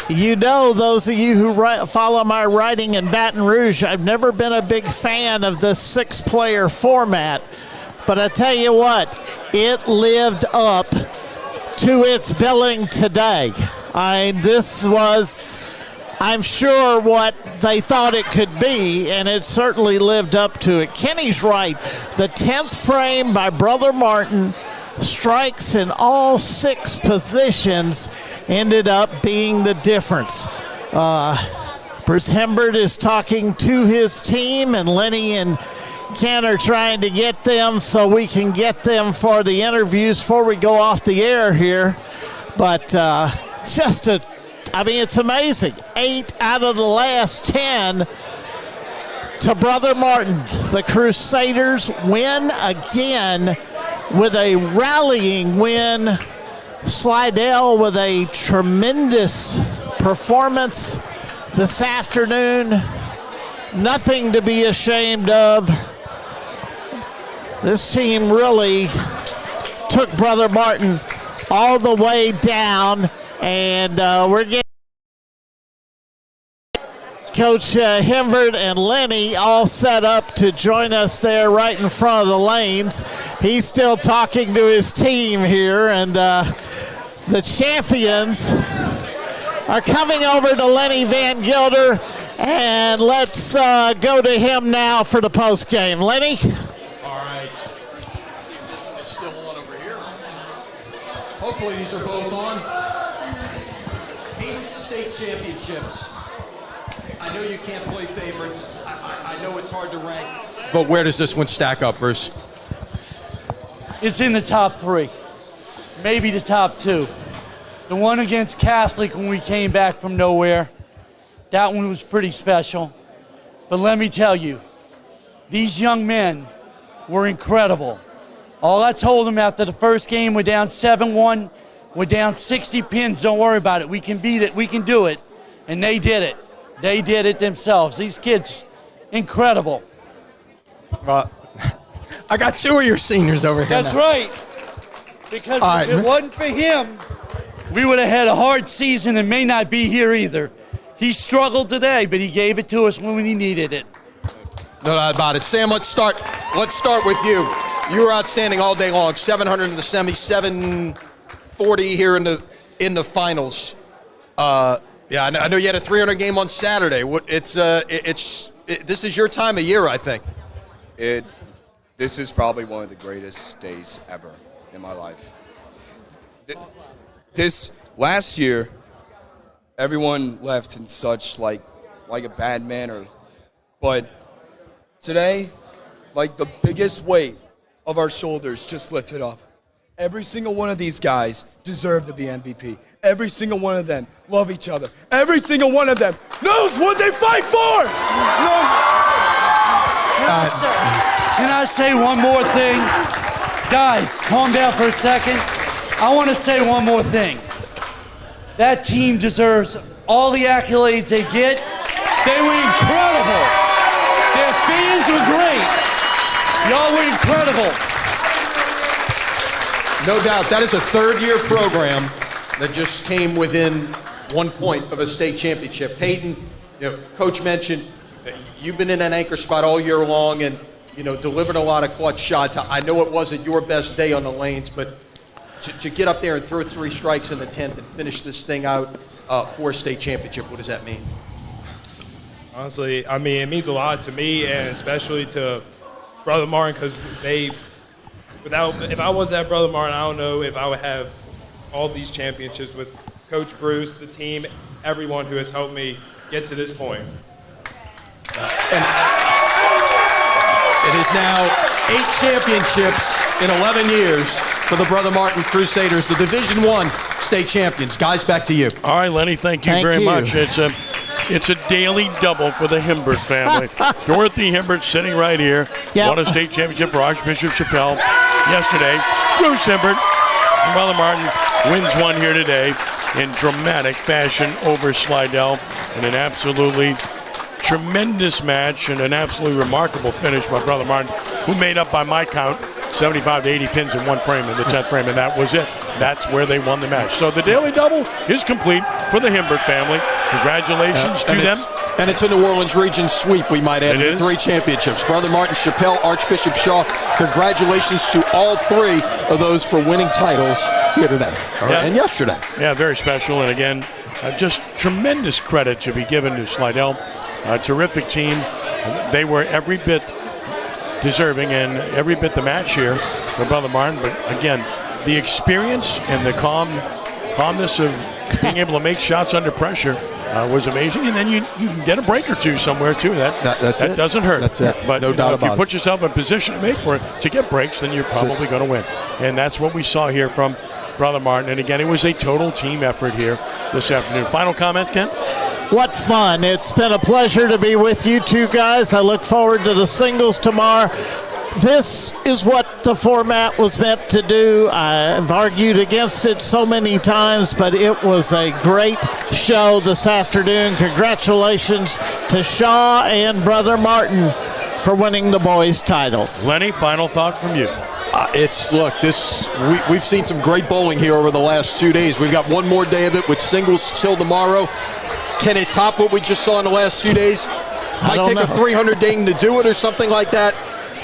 You know, those of you who follow my writing in Baton Rouge, I've never been a big fan of the 6-player format. But I tell you what, it lived up to its billing today. This was, I'm sure, what they thought it could be, and it certainly lived up to it. Kenny's right. The 10th frame by Brother Martin, strikes in all 6 positions, ended up being the difference. Bruce Himbert is talking to his team, and Lenny and Ken are trying to get them so we can get them for the interviews before we go off the air here. But it's amazing. 8 out of the last 10 to Brother Martin. The Crusaders win again with a rallying win. Slidell with a tremendous performance this afternoon. Nothing to be ashamed of. This team really took Brother Martin all the way down, and we're getting Coach Himbert and Lenny all set up to join us there right in front of the lanes. He's still talking to his team here, and the champions are coming over to Lenny Van Gilder, and let's go to him now for the post game. Lenny? All right. There's still one over here. Hopefully these are both on. 8 state championships. I know you can't play favorites. I know it's hard to rank. But where does this one stack up, Bruce? It's in the top 3, maybe the top 2. The one against Catholic when we came back from nowhere, that one was pretty special. But let me tell you, these young men were incredible. All I told them after the first game, we're down 7-1, we're down 60 pins, don't worry about it. We can beat it, we can do it. And they did it. They did it themselves. These kids, incredible. I got 2 of your seniors over here. That's right. Because if it wasn't for him, we would have had a hard season and may not be here either. He struggled today, but he gave it to us when we needed it. No doubt about it. Sam, let's start with you. You were outstanding all day long. 700 in the semi, 740 here in the finals. Yeah, I know you had a 300 game on Saturday. This is your time of year, I think. This is probably one of the greatest days ever in my life. This last year, everyone left in such like a bad manner, but today, like the biggest weight of our shoulders just lifted up. Every single one of these guys deserve to be MVP. Every single one of them love each other. Every single one of them knows what they fight for. Can I say one more thing? Guys, calm down for a second. I want to say one more thing. That team deserves all the accolades they get. They were incredible. Their fans were great. Y'all were incredible. No doubt. That is a third-year program that just came within 1 point of a state championship. Peyton, Coach mentioned you've been in an anchor spot all year long and, delivered a lot of clutch shots. I know it wasn't your best day on the lanes, but to get up there and throw 3 strikes in the 10th and finish this thing out for a state championship, what does that mean? Honestly, it means a lot to me and especially to Brother Martin because if I was at Brother Martin, I don't know if I would have all these championships with Coach Bruce, the team, everyone who has helped me get to this point. It is now 8 championships in 11 years for the Brother Martin Crusaders, the Division I state champions. Guys, back to you. All right, Lenny, thank you very much. It's a daily double for the Himbert family. Dorothy Himbert sitting right here. Won a state championship for Archbishop Chappelle yesterday. Bruce Himbert and Brother Martin wins one here today in dramatic fashion over Slidell in an absolutely tremendous match and an absolutely remarkable finish by Brother Martin, who made up, by my count, 75 to 80 pins in one frame in the 10th frame, and that was it. That's where they won the match. So the daily double is complete for the Himbert family. Congratulations to them. And it's a New Orleans region sweep, we might add, with 3 championships. Brother Martin, Chappelle, Archbishop Shaw, congratulations to all 3 of those for winning titles here today and yesterday. Yeah, very special. And again, just tremendous credit to be given to Slidell. A terrific team. They were every bit deserving and every bit the match here for Brother Martin. But again, the experience and the calmness of being able to make shots under pressure was amazing. And then you can get a break or two somewhere too. That doesn't hurt. That's it. But no doubt if you put yourself in position to get breaks, then you're probably going to win. And that's what we saw here from Brother Martin. And again, it was a total team effort here this afternoon. Final comments, Ken? What fun. It's been a pleasure to be with you 2 guys. I look forward to the singles tomorrow. This is what the format was meant to do. I've argued against it so many times, but it was a great show this afternoon. Congratulations to Shaw and Brother Martin for winning the boys' titles. Lenny, final thoughts from you. We've seen some great bowling here over the last 2 days. We've got one more day of it with singles till tomorrow. Can it top what we just saw in the last 2 days? Might take a 300 ding to do it or something like that.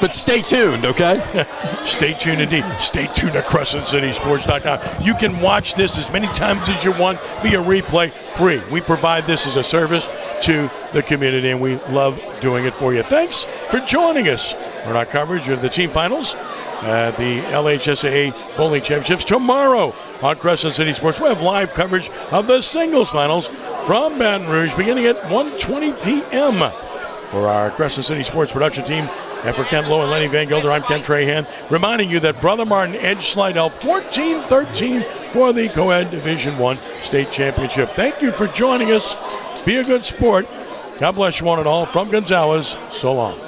But stay tuned, okay? Stay tuned indeed. Stay tuned at CrescentCitySports.com. You can watch this as many times as you want via replay, free. We provide this as a service to the community, and we love doing it for you. Thanks for joining us on our coverage of the team finals at the LHSAA Bowling Championships. Tomorrow on Crescent City Sports, we have live coverage of the singles finals from Baton Rouge beginning at 1:20 p.m. For our Crescent City Sports production team and for Ken Lowe and Lenny Van Gilder, I'm Ken Trahan, reminding you that Brother Martin edged Slidell 14-13 for the Co-Ed Division I State Championship. Thank you for joining us. Be a good sport. God bless you one and all. From Gonzales, so long.